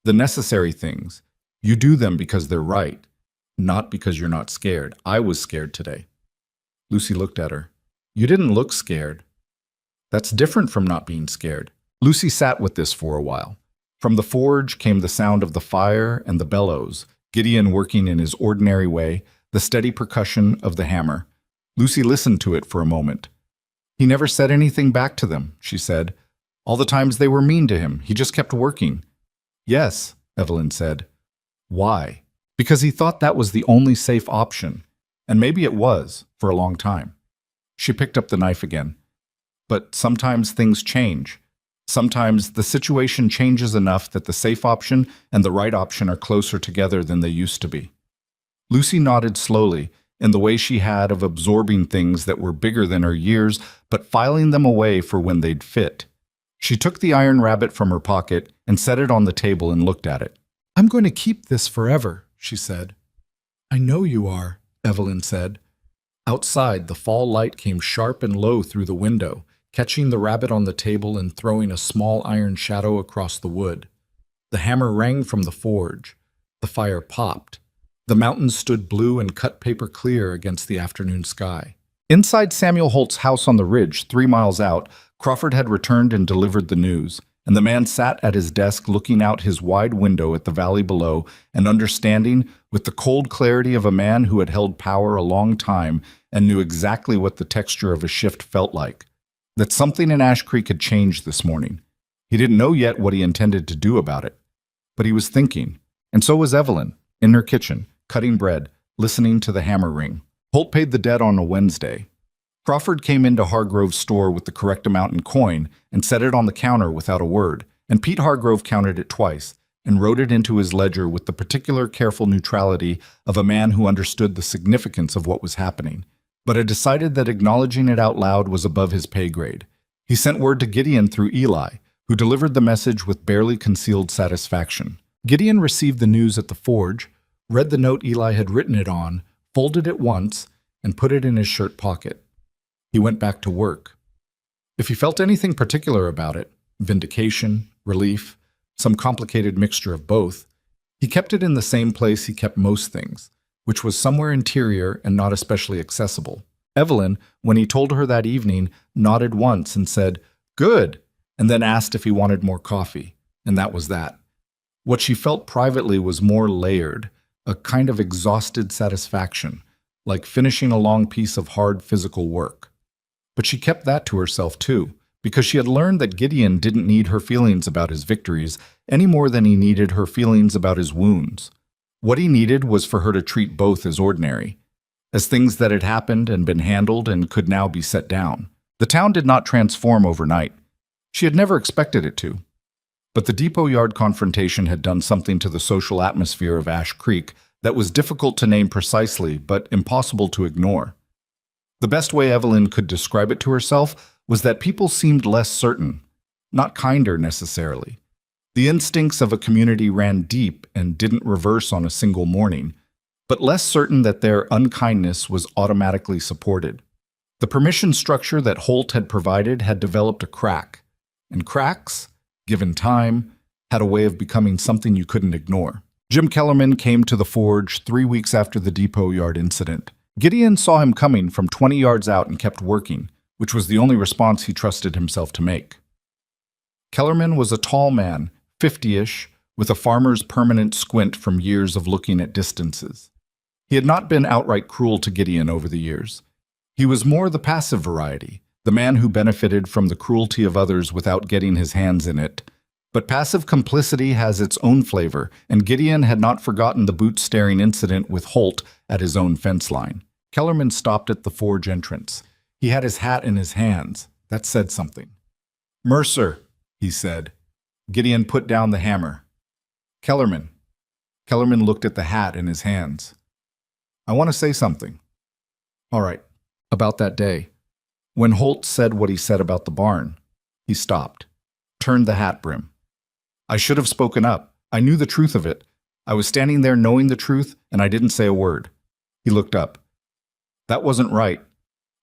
The necessary things, you do them because they're right, not because you're not scared. I was scared today. Lucy looked at her. You didn't look scared. That's different from not being scared. Lucy sat with this for a while. From the forge came the sound of the fire and the bellows, Gideon working in his ordinary way, the steady percussion of the hammer. Lucy listened to it for a moment. He never said anything back to them, she said. All the times they were mean to him, he just kept working. Yes, Evelyn said. Why? Because he thought that was the only safe option. And maybe it was, for a long time. She picked up the knife again. But sometimes things change. Sometimes the situation changes enough that the safe option and the right option are closer together than they used to be. Lucy nodded slowly, in the way she had of absorbing things that were bigger than her years, but filing them away for when they'd fit. She took the iron rabbit from her pocket and set it on the table and looked at it. "I'm going to keep this forever," she said. "I know you are," Evelyn said. Outside, the fall light came sharp and low through the window, catching the rabbit on the table and throwing a small iron shadow across the wood. The hammer rang from the forge. The fire popped. The mountains stood blue and cut paper clear against the afternoon sky. Inside Samuel Holt's house on the ridge, 3 miles out, Crawford had returned and delivered the news, and the man sat at his desk looking out his wide window at the valley below and understanding, with the cold clarity of a man who had held power a long time and knew exactly what the texture of a shift felt like, that something in Ash Creek had changed this morning. He didn't know yet what he intended to do about it, but he was thinking, and so was Evelyn, in her kitchen, cutting bread, listening to the hammer ring. Holt paid the debt on a Wednesday. Crawford came into Hargrove's store with the correct amount in coin and set it on the counter without a word, and Pete Hargrove counted it twice and wrote it into his ledger with the particular careful neutrality of a man who understood the significance of what was happening, but had decided that acknowledging it out loud was above his pay grade. He sent word to Gideon through Eli, who delivered the message with barely concealed satisfaction. Gideon received the news at the forge, read the note Eli had written it on, folded it once, and put it in his shirt pocket. He went back to work. If he felt anything particular about it, vindication, relief, some complicated mixture of both, he kept it in the same place he kept most things, which was somewhere interior and not especially accessible. Evelyn, when he told her that evening, nodded once and said, "Good," and then asked if he wanted more coffee, and that was that. What she felt privately was more layered, a kind of exhausted satisfaction, like finishing a long piece of hard physical work. But she kept that to herself too, because she had learned that Gideon didn't need her feelings about his victories any more than he needed her feelings about his wounds. What he needed was for her to treat both as ordinary, as things that had happened and been handled and could now be set down. The town did not transform overnight. She had never expected it to. But the depot yard confrontation had done something to the social atmosphere of Ash Creek that was difficult to name precisely, but impossible to ignore. The best way Evelyn could describe it to herself was that people seemed less certain, not kinder necessarily. The instincts of a community ran deep and didn't reverse on a single morning, but less certain that their unkindness was automatically supported. The permission structure that Holt had provided had developed a crack, and cracks, given time, had a way of becoming something you couldn't ignore. Jim Kellerman came to the forge 3 weeks after the depot yard incident. Gideon saw him coming from 20 yards out and kept working, which was the only response he trusted himself to make. Kellerman was a tall man, 50-ish, with a farmer's permanent squint from years of looking at distances. He had not been outright cruel to Gideon over the years. He was more the passive variety, the man who benefited from the cruelty of others without getting his hands in it. But passive complicity has its own flavor, and Gideon had not forgotten the boot-staring incident with Holt at his own fence line. Kellerman stopped at the forge entrance. He had his hat in his hands. That said something. "Mercer," he said. Gideon put down the hammer. "Kellerman." Kellerman looked at the hat in his hands. "I want to say something." "All right." About that day. When Holt said what he said about the barn, he stopped, turned the hat brim. "I should have spoken up. I knew the truth of it. I was standing there knowing the truth, and I didn't say a word." He looked up. "That wasn't right.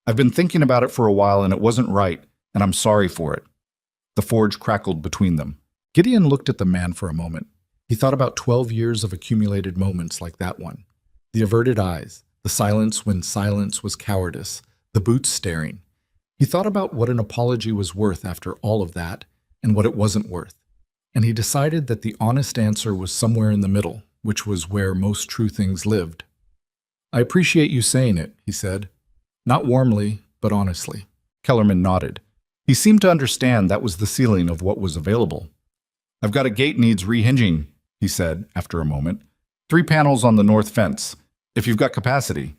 I've been thinking about it for a while, and it wasn't right, and I'm sorry for it." The forge crackled between them. Gideon looked at the man for a moment. He thought about 12 years of accumulated moments like that one. The averted eyes, the silence when silence was cowardice, the boots staring. He thought about what an apology was worth after all of that, and what it wasn't worth. And he decided that the honest answer was somewhere in the middle, which was where most true things lived. "I appreciate you saying it," he said. Not warmly, but honestly. Kellerman nodded. He seemed to understand that was the ceiling of what was available. "I've got a gate needs rehinging," he said after a moment. 3 panels on the north fence, if you've got capacity."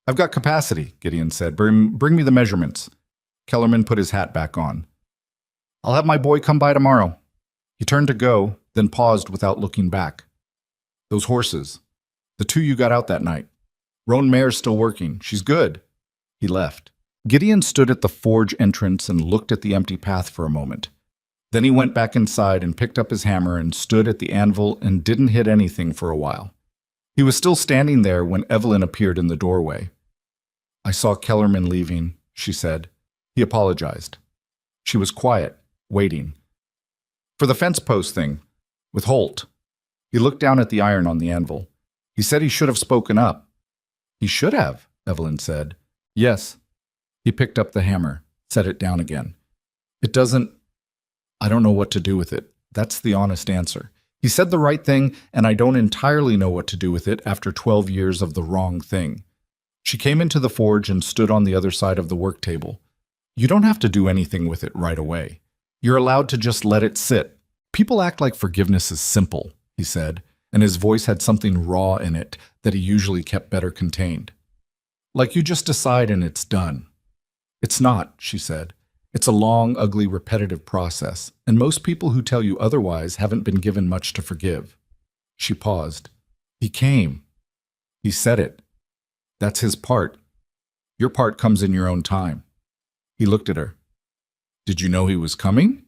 "I've got capacity," Gideon said. Bring me the measurements." Kellerman put his hat back on. "I'll have my boy come by tomorrow." He turned to go, then paused without looking back. "Those horses. The 2 you got out that night. Roan mare's still working. She's good." He left. Gideon stood at the forge entrance and looked at the empty path for a moment. Then he went back inside and picked up his hammer and stood at the anvil and didn't hit anything for a while. He was still standing there when Evelyn appeared in the doorway. "I saw Kellerman leaving," she said. He apologized. She was quiet, waiting. "For the fence post thing, with Holt." He looked down at the iron on the anvil. "He said he should have spoken up." "He should have," Evelyn said. "Yes." He picked up the hammer, set it down again. I don't know what to do with it. That's the honest answer. He said the right thing, and I don't entirely know what to do with it after 12 years of the wrong thing." She came into the forge and stood on the other side of the work table. "You don't have to do anything with it right away. You're allowed to just let it sit. People act like forgiveness is simple," he said, and his voice had something raw in it that he usually kept better contained. "Like you just decide and it's done." "It's not," she said. "It's a long, ugly, repetitive process, and most people who tell you otherwise haven't been given much to forgive." She paused. "He came. He said it. That's his part. Your part comes in your own time." He looked at her. "Did you know he was coming?"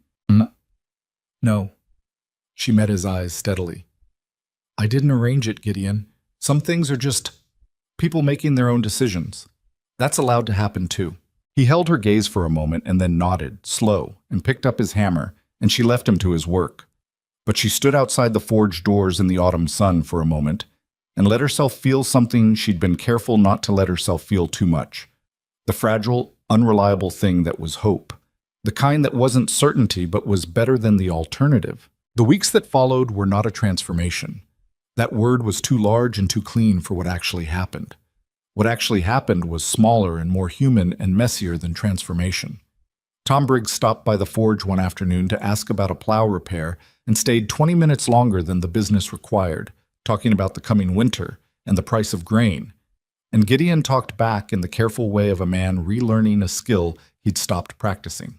No. She met his eyes steadily. "I didn't arrange it, Gideon. Some things are just people making their own decisions. That's allowed to happen too." He held her gaze for a moment and then nodded, slow, and picked up his hammer, and she left him to his work. But she stood outside the forge doors in the autumn sun for a moment and let herself feel something she'd been careful not to let herself feel too much. The fragile, unreliable thing that was hope. The kind that wasn't certainty but was better than the alternative. The weeks that followed were not a transformation. That word was too large and too clean for what actually happened. What actually happened was smaller and more human and messier than transformation. Tom Briggs stopped by the forge one afternoon to ask about a plow repair and stayed 20 minutes longer than the business required, talking about the coming winter and the price of grain. And Gideon talked back in the careful way of a man relearning a skill he'd stopped practicing.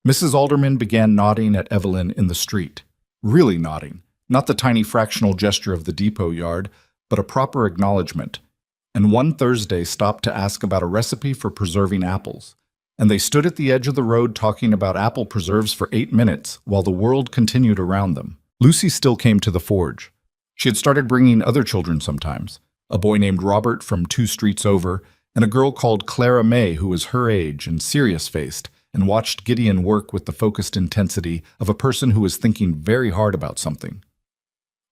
Mrs. Alderman began nodding at Evelyn in the street. Really nodding, not the tiny fractional gesture of the depot yard, but a proper acknowledgement. And one Thursday stopped to ask about a recipe for preserving apples. And they stood at the edge of the road talking about apple preserves for 8 minutes while the world continued around them. Lucy still came to the forge. She had started bringing other children sometimes, a boy named Robert from 2 streets over, and a girl called Clara May who was her age and serious-faced, and watched Gideon work with the focused intensity of a person who was thinking very hard about something.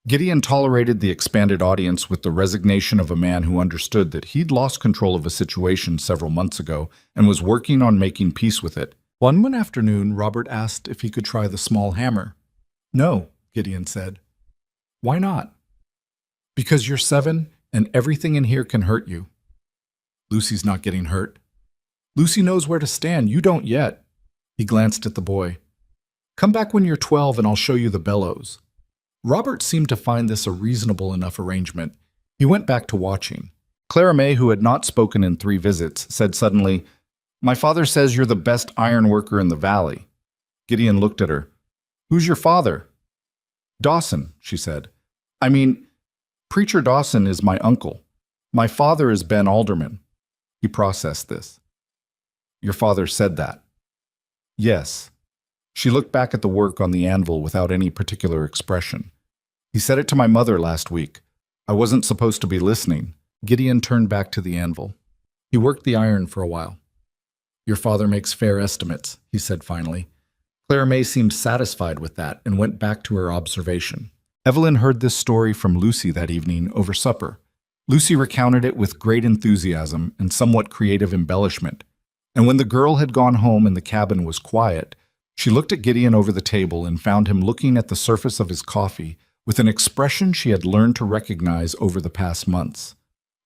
Gideon tolerated the expanded audience with the resignation of a man who understood that he'd lost control of a situation several months ago and was working on making peace with it. One afternoon, Robert asked if he could try the small hammer. "No," Gideon said. "Why not?" "Because you're 7 and everything in here can hurt you." "Lucy's not getting hurt." "Lucy knows where to stand. You don't yet." He glanced at the boy. "Come back when you're 12 and I'll show you the bellows." Robert seemed to find this a reasonable enough arrangement. He went back to watching. Clara May, who had not spoken in 3 visits, said suddenly, "My father says you're the best iron worker in the valley." Gideon looked at her. "Who's your father?" "Dawson," she said. "I mean, Preacher Dawson is my uncle. My father is Ben Alderman." He processed this. "Your father said that?" "Yes." She looked back at the work on the anvil without any particular expression. "He said it to my mother last week. I wasn't supposed to be listening." Gideon turned back to the anvil. He worked the iron for a while. "Your father makes fair estimates," he said finally. Clara May seemed satisfied with that and went back to her observation. Evelyn heard this story from Lucy that evening over supper. Lucy recounted it with great enthusiasm and somewhat creative embellishment. And when the girl had gone home and the cabin was quiet, she looked at Gideon over the table and found him looking at the surface of his coffee with an expression she had learned to recognize over the past months.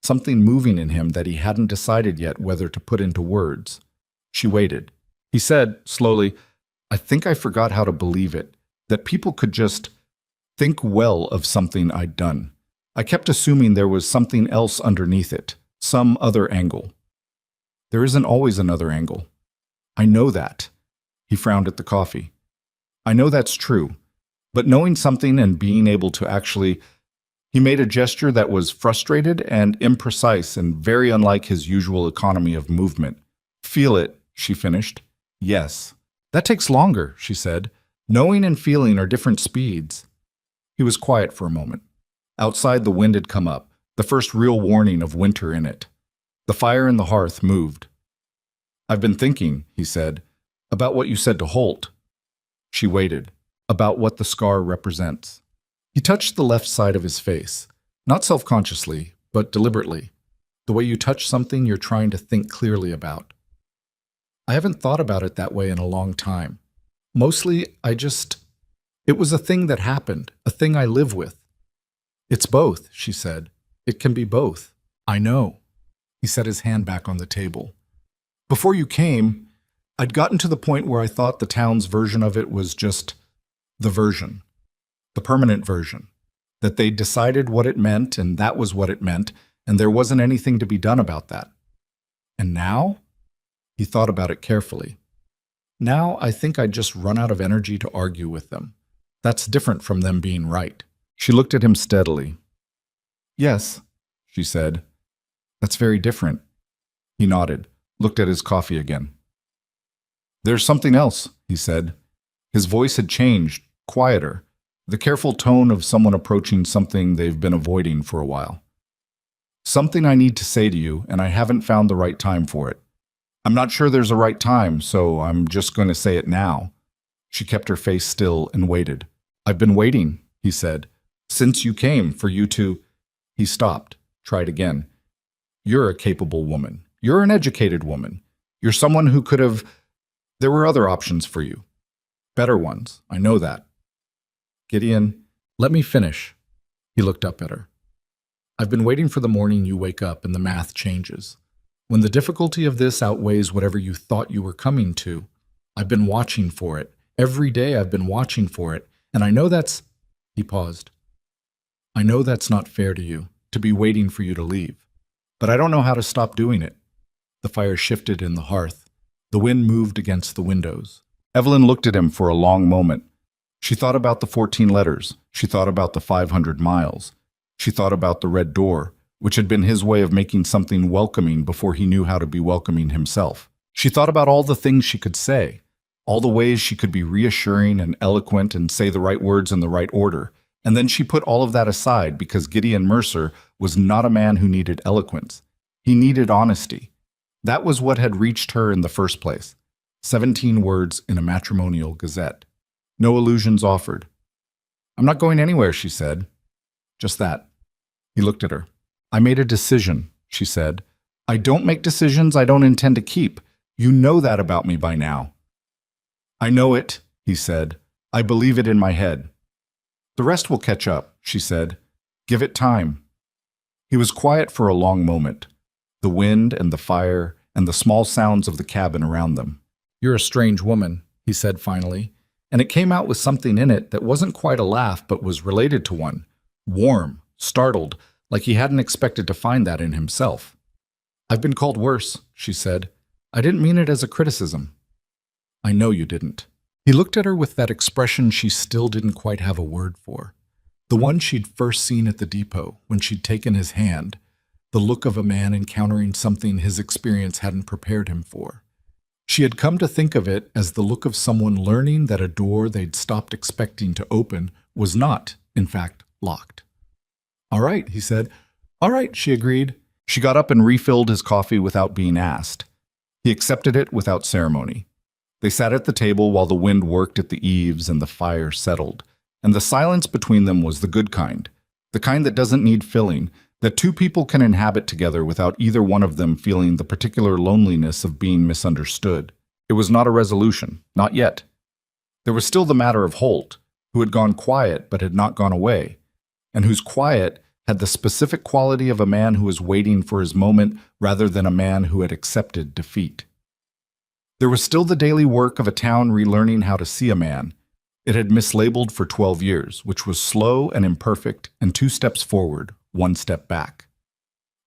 Something moving in him that he hadn't decided yet whether to put into words. She waited. He said, slowly, "I think I forgot how to believe it, that people could just think well of something I'd done. I kept assuming there was something else underneath it, some other angle. There isn't always another angle. I know that." He frowned at the coffee. "I know that's true, but knowing something and being able to actually—" He made a gesture that was frustrated and imprecise and very unlike his usual economy of movement. "Feel it," she finished. "Yes." "That takes longer," she said. Knowing and feeling are different speeds. He was quiet for a moment. Outside, the wind had come up, the first real warning of winter in it. The fire in the hearth moved. "I've been thinking," he said, "about what you said to Holt." She waited, about what the scar represents. He touched the left side of his face, not self-consciously, but deliberately, the way you touch something you're trying to think clearly about. "I haven't thought about it that way in a long time. Mostly, it was a thing that happened, a thing I live with." "It's both," she said. "It can be both." "I know." He set his hand back on the table. "Before you came, I'd gotten to the point where I thought the town's version of it was just the version, the permanent version, that they'd decided what it meant and that was what it meant, and there wasn't anything to be done about that. And now?" He thought about it carefully. "Now I think I'd just run out of energy to argue with them. That's different from them being right." She looked at him steadily. "Yes," she said. "That's very different." He nodded, looked at his coffee again. "There's something else," he said. His voice had changed, quieter, the careful tone of someone approaching something they've been avoiding for a while. "Something I need to say to you, and I haven't found the right time for it. I'm not sure there's a right time, so I'm just going to say it now." She kept her face still and waited. "I've been waiting," he said, "since you came, for you to—" He stopped, tried again. "You're a capable woman. You're an educated woman. You're someone who could have— There were other options for you. Better ones, I know that." "Gideon, let me finish." He looked up at her. "I've been waiting for the morning you wake up and the math changes. When the difficulty of this outweighs whatever you thought you were coming to. I've been watching for it. Every day I've been watching for it, and I know that's—" He paused. "I know that's not fair to you, to be waiting for you to leave. But I don't know how to stop doing it." The fire shifted in the hearth. The wind moved against the windows. Evelyn looked at him for a long moment. She thought about the 14 letters. She thought about the 500 miles. She thought about the red door, which had been his way of making something welcoming before he knew how to be welcoming himself. She thought about all the things she could say, all the ways she could be reassuring and eloquent and say the right words in the right order. And then she put all of that aside because Gideon Mercer was not a man who needed eloquence. He needed honesty. That was what had reached her in the first place. 17 words in a matrimonial gazette. No illusions offered. "I'm not going anywhere," she said. Just that. He looked at her. "I made a decision," she said. "I don't make decisions I don't intend to keep. You know that about me by now." "I know it," he said. "I believe it in my head." "The rest will catch up," she said. "Give it time." He was quiet for a long moment. The wind and the fire and the small sounds of the cabin around them. "You're a strange woman," he said finally, and it came out with something in it that wasn't quite a laugh but was related to one. Warm, startled, like he hadn't expected to find that in himself. "I've been called worse," she said. "I didn't mean it as a criticism." "I know you didn't." He looked at her with that expression she still didn't quite have a word for. The one she'd first seen at the depot when she'd taken his hand. The look of a man encountering something his experience hadn't prepared him for. She had come to think of it as the look of someone learning that a door they'd stopped expecting to open was not, in fact, locked. "All right," he said. "All right," she agreed. She got up and refilled his coffee without being asked. He accepted it without ceremony. They sat at the table while the wind worked at the eaves and the fire settled. And the silence between them was the good kind, the kind that doesn't need filling, that two people can inhabit together without either one of them feeling the particular loneliness of being misunderstood. It was not a resolution, not yet. There was still the matter of Holt, who had gone quiet but had not gone away, and whose quiet had the specific quality of a man who was waiting for his moment rather than a man who had accepted defeat. There was still the daily work of a town relearning how to see a man. It had mislabeled for 12 years, which was slow and imperfect, and 2 steps forward, 1 step back.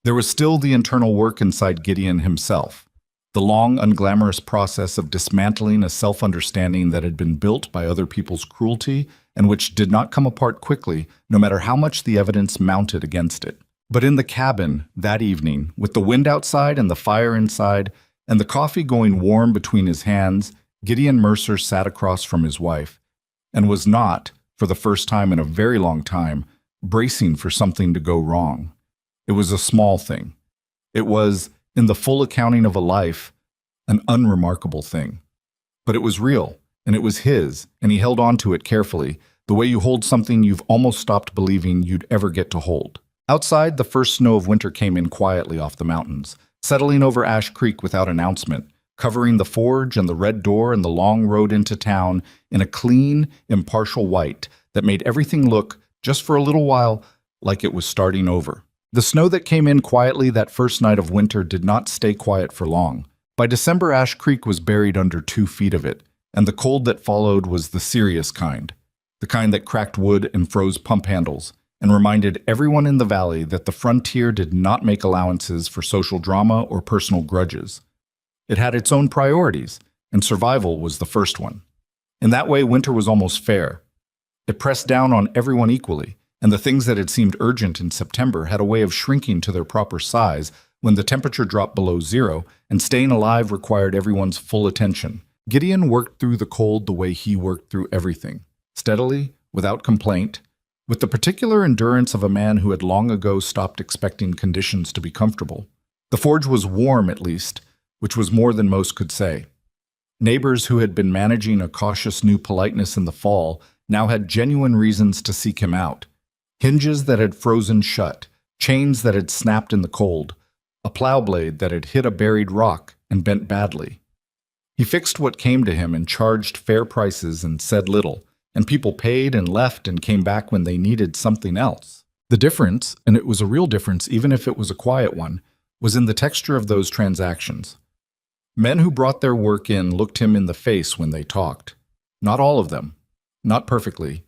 There was still the internal work inside Gideon himself, the long, unglamorous process of dismantling a self-understanding that had been built by other people's cruelty and which did not come apart quickly, no matter how much the evidence mounted against it. But in the cabin, that evening, with the wind outside and the fire inside, and the coffee going warm between his hands, Gideon Mercer sat across from his wife, and was not, for the first time in a very long time, bracing for something to go wrong. It was a small thing. It was, in the full accounting of a life, an unremarkable thing. But it was real, and it was his, and he held on to it carefully, the way you hold something you've almost stopped believing you'd ever get to hold. Outside, the first snow of winter came in quietly off the mountains, settling over Ash Creek without announcement, covering the forge and the red door and the long road into town in a clean, impartial white that made everything look, just for a little while, like it was starting over. The snow that came in quietly that first night of winter did not stay quiet for long. By December, Ash Creek was buried under 2 feet of it, and the cold that followed was the serious kind, the kind that cracked wood and froze pump handles, and reminded everyone in the valley that the frontier did not make allowances for social drama or personal grudges. It had its own priorities, and survival was the first one. In that way, winter was almost fair. It pressed down on everyone equally, and the things that had seemed urgent in September had a way of shrinking to their proper size when the temperature dropped below zero, and staying alive required everyone's full attention. Gideon worked through the cold the way he worked through everything, steadily, without complaint, with the particular endurance of a man who had long ago stopped expecting conditions to be comfortable. The forge was warm, at least, which was more than most could say. Neighbors who had been managing a cautious new politeness in the fall now had genuine reasons to seek him out. Hinges that had frozen shut, chains that had snapped in the cold, a plow blade that had hit a buried rock and bent badly. He fixed what came to him and charged fair prices and said little, and people paid and left and came back when they needed something else. The difference, and it was a real difference even if it was a quiet one, was in the texture of those transactions. Men who brought their work in looked him in the face when they talked. Not all of them, not perfectly,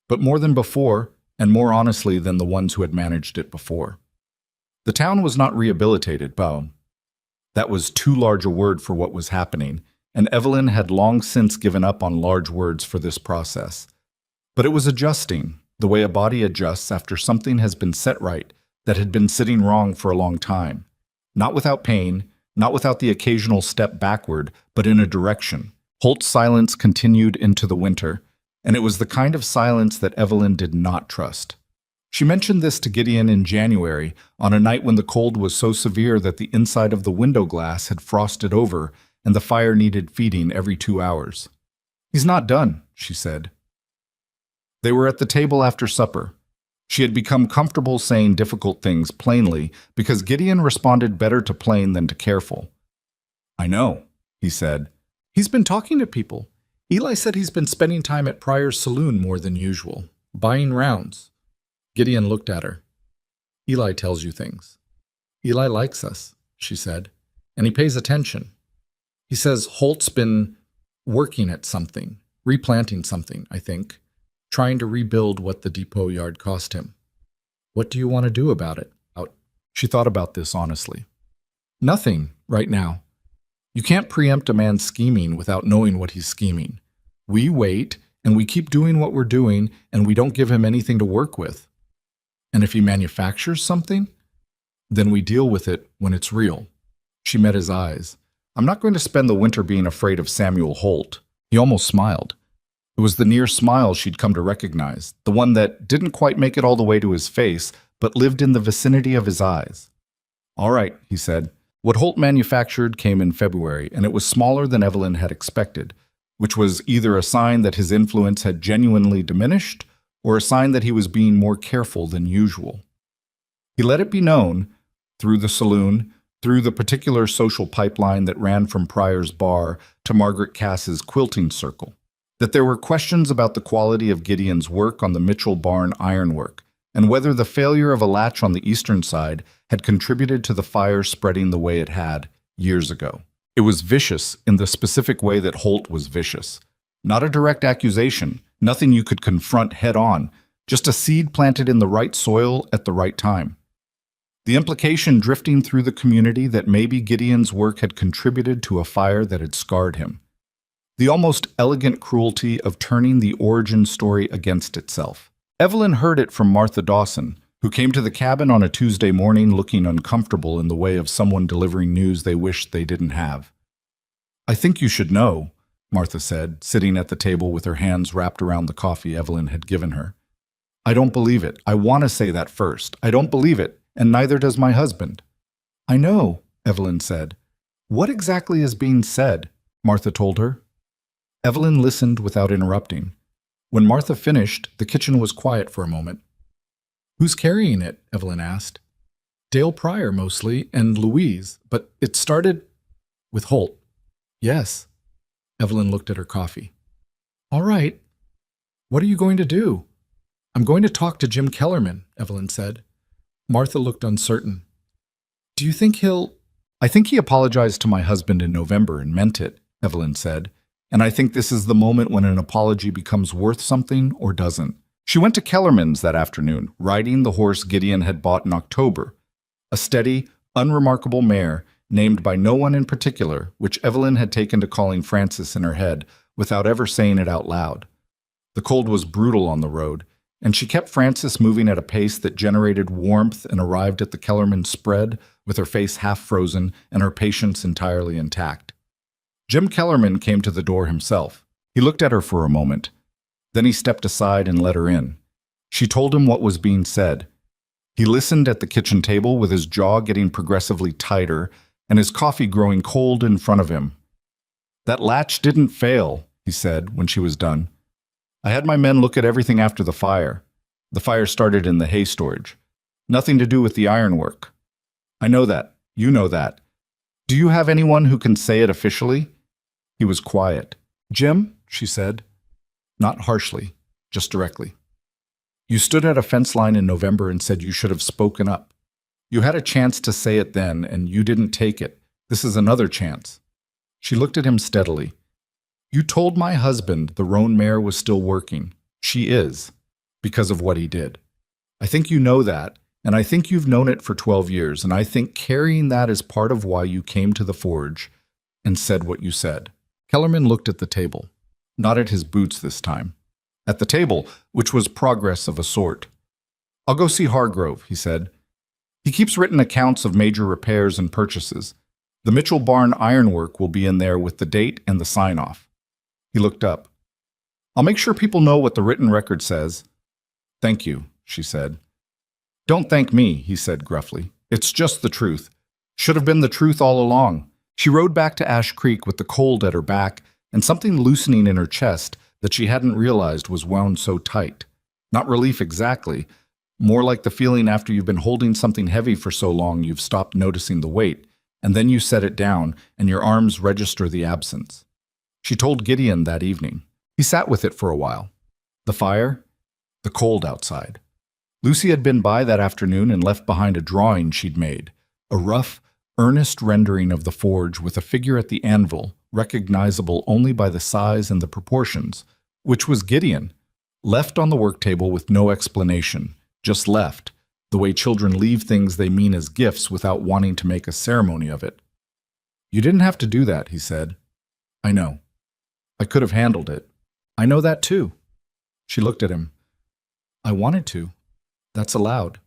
but more than before and more honestly than the ones who had managed it before. The town was not rehabilitated, Bow. That was too large a word for what was happening, and Evelyn had long since given up on large words for this process. But it was adjusting, the way a body adjusts after something has been set right that had been sitting wrong for a long time. Not without pain, not without the occasional step backward, but in a direction. Holt's silence continued into the winter, and it was the kind of silence that Evelyn did not trust. She mentioned this to Gideon in January, on a night when the cold was so severe that the inside of the window glass had frosted over and the fire needed feeding every 2 hours. "He's not done," she said. They were at the table after supper. She had become comfortable saying difficult things plainly because Gideon responded better to plain than to careful. "I know," he said. "He's been talking to people. Eli said he's been spending time at Pryor's saloon more than usual, buying rounds." Gideon looked at her. "Eli tells you things. Eli likes us," she said, "and he pays attention. He says Holt's been working at something, replanting something, I think, trying to rebuild what the depot yard cost him. What do you want to do about it?" She thought about this honestly. "Nothing, right now. You can't preempt a man's scheming without knowing what he's scheming. We wait, and we keep doing what we're doing, and we don't give him anything to work with. And if he manufactures something, then we deal with it when it's real." She met his eyes. "I'm not going to spend the winter being afraid of Samuel Holt." He almost smiled. It was the near smile she'd come to recognize, the one that didn't quite make it all the way to his face, but lived in the vicinity of his eyes. "All right," he said. What Holt manufactured came in February, and it was smaller than Evelyn had expected, which was either a sign that his influence had genuinely diminished or a sign that he was being more careful than usual. He let it be known, through the saloon, through the particular social pipeline that ran from Pryor's bar to Margaret Cass's quilting circle, that there were questions about the quality of Gideon's work on the Mitchell Barn ironwork, and whether the failure of a latch on the eastern side had contributed to the fire spreading the way it had years ago. It was vicious in the specific way that Holt was vicious. Not a direct accusation, nothing you could confront head-on, just a seed planted in the right soil at the right time. The implication drifting through the community that maybe Gideon's work had contributed to a fire that had scarred him. The almost elegant cruelty of turning the origin story against itself. Evelyn heard it from Martha Dawson, who came to the cabin on a Tuesday morning looking uncomfortable in the way of someone delivering news they wished they didn't have. "I think you should know," Martha said, sitting at the table with her hands wrapped around the coffee Evelyn had given her. I don't believe it. I want to say that first. I don't believe it, and neither does my husband. I know, Evelyn said. What exactly is being said? Martha told her. Evelyn listened without interrupting. When Martha finished, the kitchen was quiet for a moment. Who's carrying it? Evelyn asked. Dale Pryor, mostly, and Louise, but it started with Holt. Yes. Evelyn looked at her coffee. All right. What are you going to do? I'm going to talk to Jim Kellerman, Evelyn said. Martha looked uncertain. Do you think he'll... I think he apologized to my husband in November and meant it, Evelyn said. And I think this is the moment when an apology becomes worth something or doesn't. She went to Kellerman's that afternoon, riding the horse Gideon had bought in October. A steady, unremarkable mare, named by no one in particular, which Evelyn had taken to calling Frances in her head without ever saying it out loud. The cold was brutal on the road, and she kept Frances moving at a pace that generated warmth and arrived at the Kellerman spread with her face half frozen and her patience entirely intact. Jim Kellerman came to the door himself. He looked at her for a moment. Then he stepped aside and let her in. She told him what was being said. He listened at the kitchen table with his jaw getting progressively tighter and his coffee growing cold in front of him. That latch didn't fail, he said when she was done. I had my men look at everything after the fire. The fire started in the hay storage. Nothing to do with the ironwork. I know that. You know that. Do you have anyone who can say it officially? He was quiet. Jim, she said. Not harshly, just directly. You stood at a fence line in November and said you should have spoken up. You had a chance to say it then, and you didn't take it. This is another chance. She looked at him steadily. You told my husband the roan mare was still working. She is, because of what he did. I think you know that, and I think you've known it for 12 years, and I think carrying that is part of why you came to the forge and said what you said. Kellerman looked at the table, not at his boots this time. At the table, which was progress of a sort. I'll go see Hargrove, he said. He keeps written accounts of major repairs and purchases. The Mitchell Barn ironwork will be in there with the date and the sign-off. He looked up. I'll make sure people know what the written record says. Thank you, she said. Don't thank me, he said gruffly. It's just the truth. Should have been the truth all along. She rode back to Ash Creek with the cold at her back and something loosening in her chest that she hadn't realized was wound so tight. Not relief exactly, more like the feeling after you've been holding something heavy for so long you've stopped noticing the weight, and then you set it down and your arms register the absence. She told Gideon that evening. He sat with it for a while. The fire, the cold outside. Lucy had been by that afternoon and left behind a drawing she'd made, a rough, earnest rendering of the forge with a figure at the anvil, recognizable only by the size and the proportions, which was Gideon, left on the work table with no explanation, just left, the way children leave things they mean as gifts without wanting to make a ceremony of it. You didn't have to do that, he said. I know. I could have handled it. I know that too. She looked at him. I wanted to. That's allowed.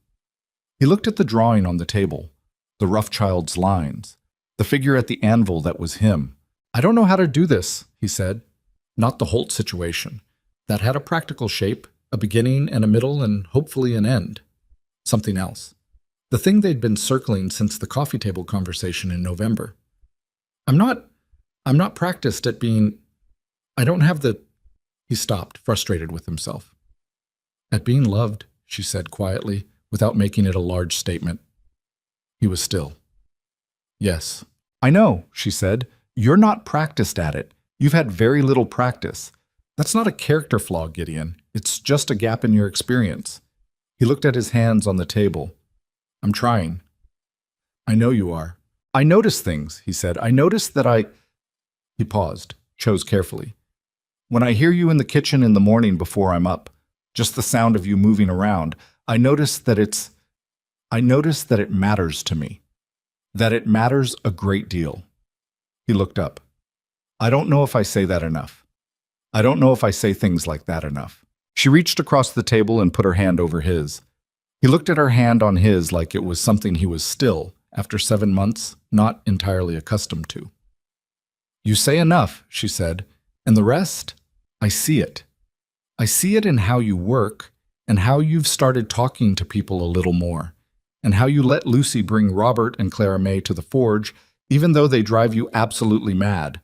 He looked at the drawing on the table, the rough child's lines, the figure at the anvil that was him. I don't know how to do this, he said. Not the Holt situation. That had a practical shape, a beginning and a middle and hopefully an end. Something else. The thing they'd been circling since the coffee table conversation in November. I'm not practiced at being... I don't have the... He stopped, frustrated with himself. At being loved, she said quietly, without making it a large statement. He was still. Yes. I know, she said. You're not practiced at it. You've had very little practice. That's not a character flaw, Gideon. It's just a gap in your experience. He looked at his hands on the table. I'm trying. I know you are. I notice things, he said. I notice that I... He paused, chose carefully. When I hear you in the kitchen in the morning before I'm up, just the sound of you moving around, I notice that it matters to me. That it matters a great deal. He looked up. I don't know if I say that enough. I don't know if I say things like that enough. She reached across the table and put her hand over his. He looked at her hand on his like it was something he was still, after 7 months, not entirely accustomed to. You say enough, she said, And the rest? I see it. I see it in how you work and how you've started talking to people a little more, and how you let Lucy bring Robert and Clara May to the forge, even though they drive you absolutely mad.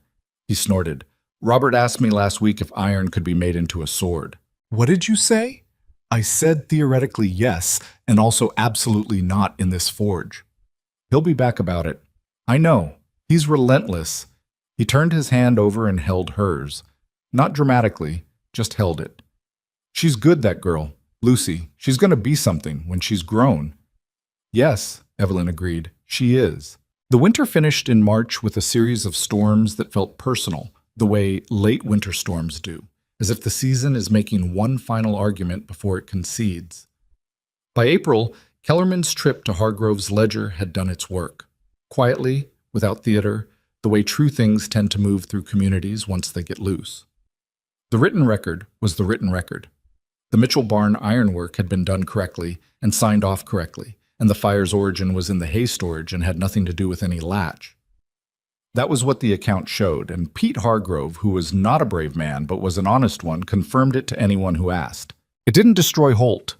He snorted. Robert asked me last week if iron could be made into a sword. What did you say? I said theoretically yes, and also absolutely not in this forge. He'll be back about it. I know. He's relentless. He turned his hand over and held hers. Not dramatically, just held it. She's good, that girl. Lucy. She's going to be something when she's grown. Yes, Evelyn agreed. She is. The winter finished in March with a series of storms that felt personal, the way late winter storms do, as if the season is making one final argument before it concedes. By April, Kellerman's trip to Hargrove's ledger had done its work. Quietly, without theater, the way true things tend to move through communities once they get loose. The written record was the written record. The Mitchell Barn ironwork had been done correctly and signed off correctly, and the fire's origin was in the hay storage and had nothing to do with any latch. That was what the account showed, and Pete Hargrove, who was not a brave man but was an honest one, confirmed it to anyone who asked. It didn't destroy Holt.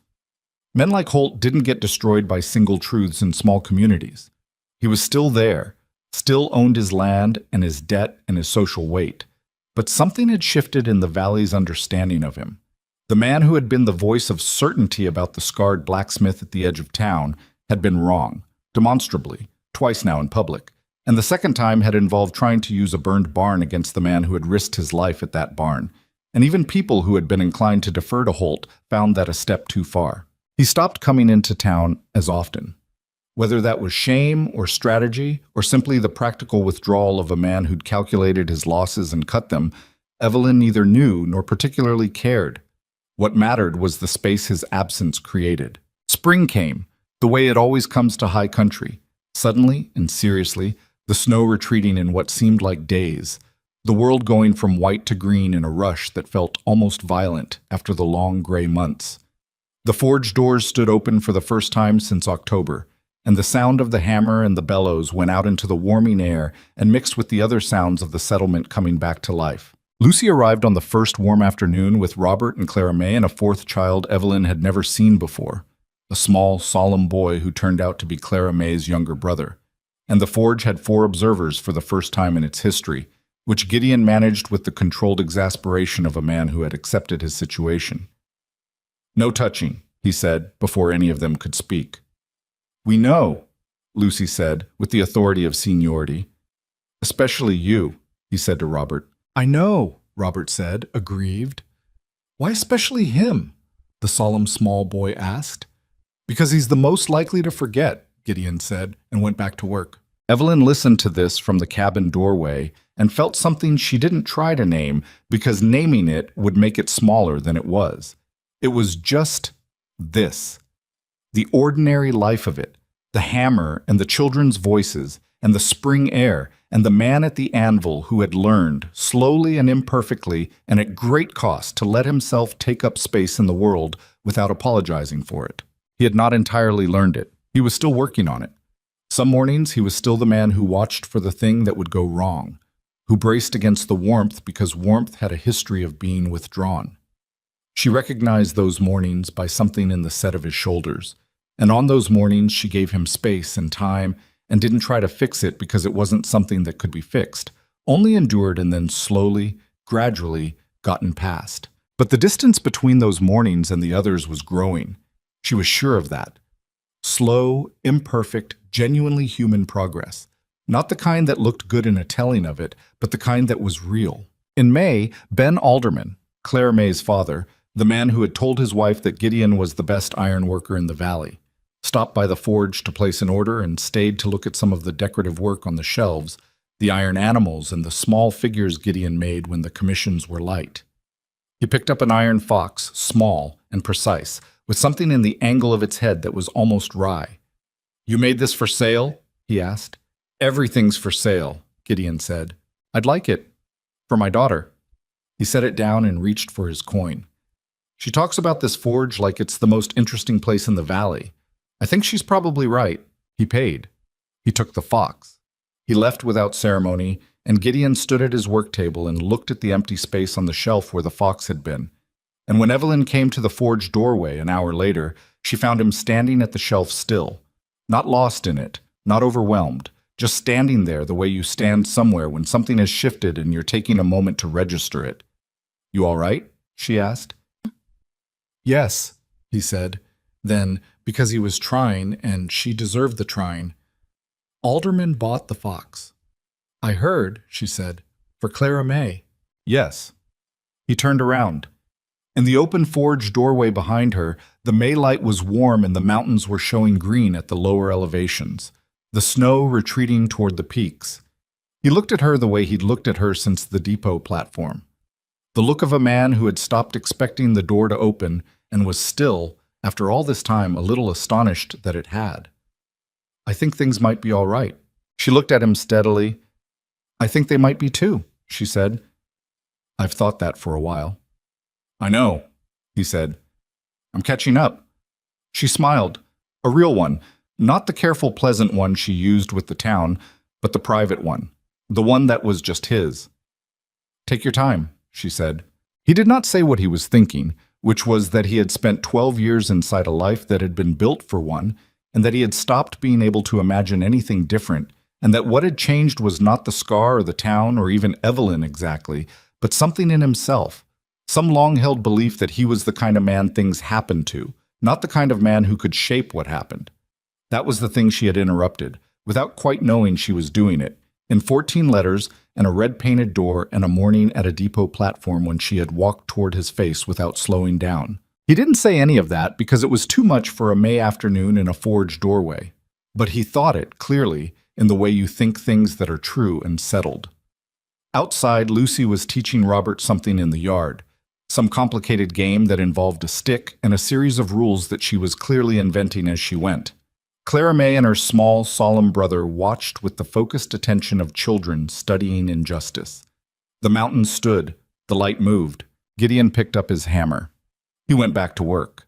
Men like Holt didn't get destroyed by single truths in small communities. He was still there, still owned his land and his debt and his social weight. But something had shifted in the valley's understanding of him. The man who had been the voice of certainty about the scarred blacksmith at the edge of town had been wrong, demonstrably, twice now in public, and the second time had involved trying to use a burned barn against the man who had risked his life at that barn. And even people who had been inclined to defer to Holt found that a step too far. He stopped coming into town as often. Whether that was shame or strategy or simply the practical withdrawal of a man who'd calculated his losses and cut them, Evelyn neither knew nor particularly cared. What mattered was the space his absence created. Spring came, the way it always comes to high country. Suddenly and seriously, the snow retreating in what seemed like days, the world going from white to green in a rush that felt almost violent after the long gray months. The forge doors stood open for the first time since October, and the sound of the hammer and the bellows went out into the warming air and mixed with the other sounds of the settlement coming back to life. Lucy arrived on the first warm afternoon with Robert and Clara May and a fourth child Evelyn had never seen before, a small, solemn boy who turned out to be Clara May's younger brother. And the forge had 4 observers for the first time in its history, which Gideon managed with the controlled exasperation of a man who had accepted his situation. "No touching," he said, before any of them could speak. "We know," Lucy said, with the authority of seniority. "Especially you," he said to Robert. "I know," Robert said, aggrieved. "Why especially him?" the solemn small boy asked. "Because he's the most likely to forget," Gideon said, and went back to work. Evelyn listened to this from the cabin doorway and felt something she didn't try to name because naming it would make it smaller than it was. It was just this. The ordinary life of it, the hammer and the children's voices and the spring air and the man at the anvil who had learned, slowly and imperfectly and at great cost, to let himself take up space in the world without apologizing for it. He had not entirely learned it. He was still working on it. Some mornings he was still the man who watched for the thing that would go wrong, who braced against the warmth because warmth had a history of being withdrawn. She recognized those mornings by something in the set of his shoulders, and on those mornings she gave him space and time and didn't try to fix it because it wasn't something that could be fixed, only endured and then slowly, gradually gotten past. But the distance between those mornings and the others was growing. She was sure of that. Slow, imperfect, genuinely human progress. Not the kind that looked good in a telling of it, but the kind that was real. In May, Ben Alderman, Clara May's father, the man who had told his wife that Gideon was the best iron worker in the valley, stopped by the forge to place an order and stayed to look at some of the decorative work on the shelves, the iron animals and the small figures Gideon made when the commissions were light. He picked up an iron fox, small and precise, with something in the angle of its head that was almost wry. "You made this for sale?" he asked. "Everything's for sale," Gideon said. "I'd like it. For my daughter." He set it down and reached for his coin. "She talks about this forge like it's the most interesting place in the valley. I think she's probably right." He paid. He took the fox. He left without ceremony, and Gideon stood at his work table and looked at the empty space on the shelf where the fox had been. And when Evelyn came to the forge doorway an hour later, she found him standing at the shelf still, not lost in it, not overwhelmed, just standing there the way you stand somewhere when something has shifted and you're taking a moment to register it. "You all right?" she asked. "Yes," he said. Then, because he was trying, and she deserved the trying, "Alderman bought the fox." "I heard," she said, "for Clara May." "Yes." He turned around. In the open forge doorway behind her, the May light was warm and the mountains were showing green at the lower elevations, the snow retreating toward the peaks. He looked at her the way he'd looked at her since the depot platform. The look of a man who had stopped expecting the door to open and was still, after all this time, a little astonished that it had. "I think things might be all right." She looked at him steadily. "I think they might be too," she said. "I've thought that for a while." "I know," he said. "I'm catching up." She smiled, a real one, not the careful, pleasant one she used with the town, but the private one, the one that was just his. "Take your time," she said. He did not say what he was thinking, which was that he had spent 12 years inside a life that had been built for one, and that he had stopped being able to imagine anything different, and that what had changed was not the scar or the town or even Evelyn exactly, but something in himself, some long-held belief that he was the kind of man things happened to, not the kind of man who could shape what happened. That was the thing she had interrupted, without quite knowing she was doing it, in 14 letters and a red-painted door and a morning at a depot platform when she had walked toward his face without slowing down. He didn't say any of that because it was too much for a May afternoon in a forge doorway, but he thought it, clearly, in the way you think things that are true and settled. Outside, Lucy was teaching Robert something in the yard, some complicated game that involved a stick and a series of rules that she was clearly inventing as she went. Clara May and her small, solemn brother watched with the focused attention of children studying injustice. The mountains stood, the light moved. Gideon picked up his hammer. He went back to work.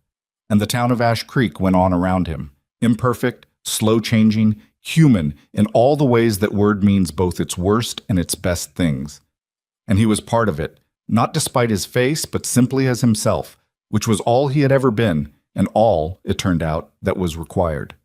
And the town of Ash Creek went on around him, imperfect, slow-changing, human in all the ways that word means both its worst and its best things. And he was part of it, not despite his face, but simply as himself, which was all he had ever been, and all, it turned out, that was required.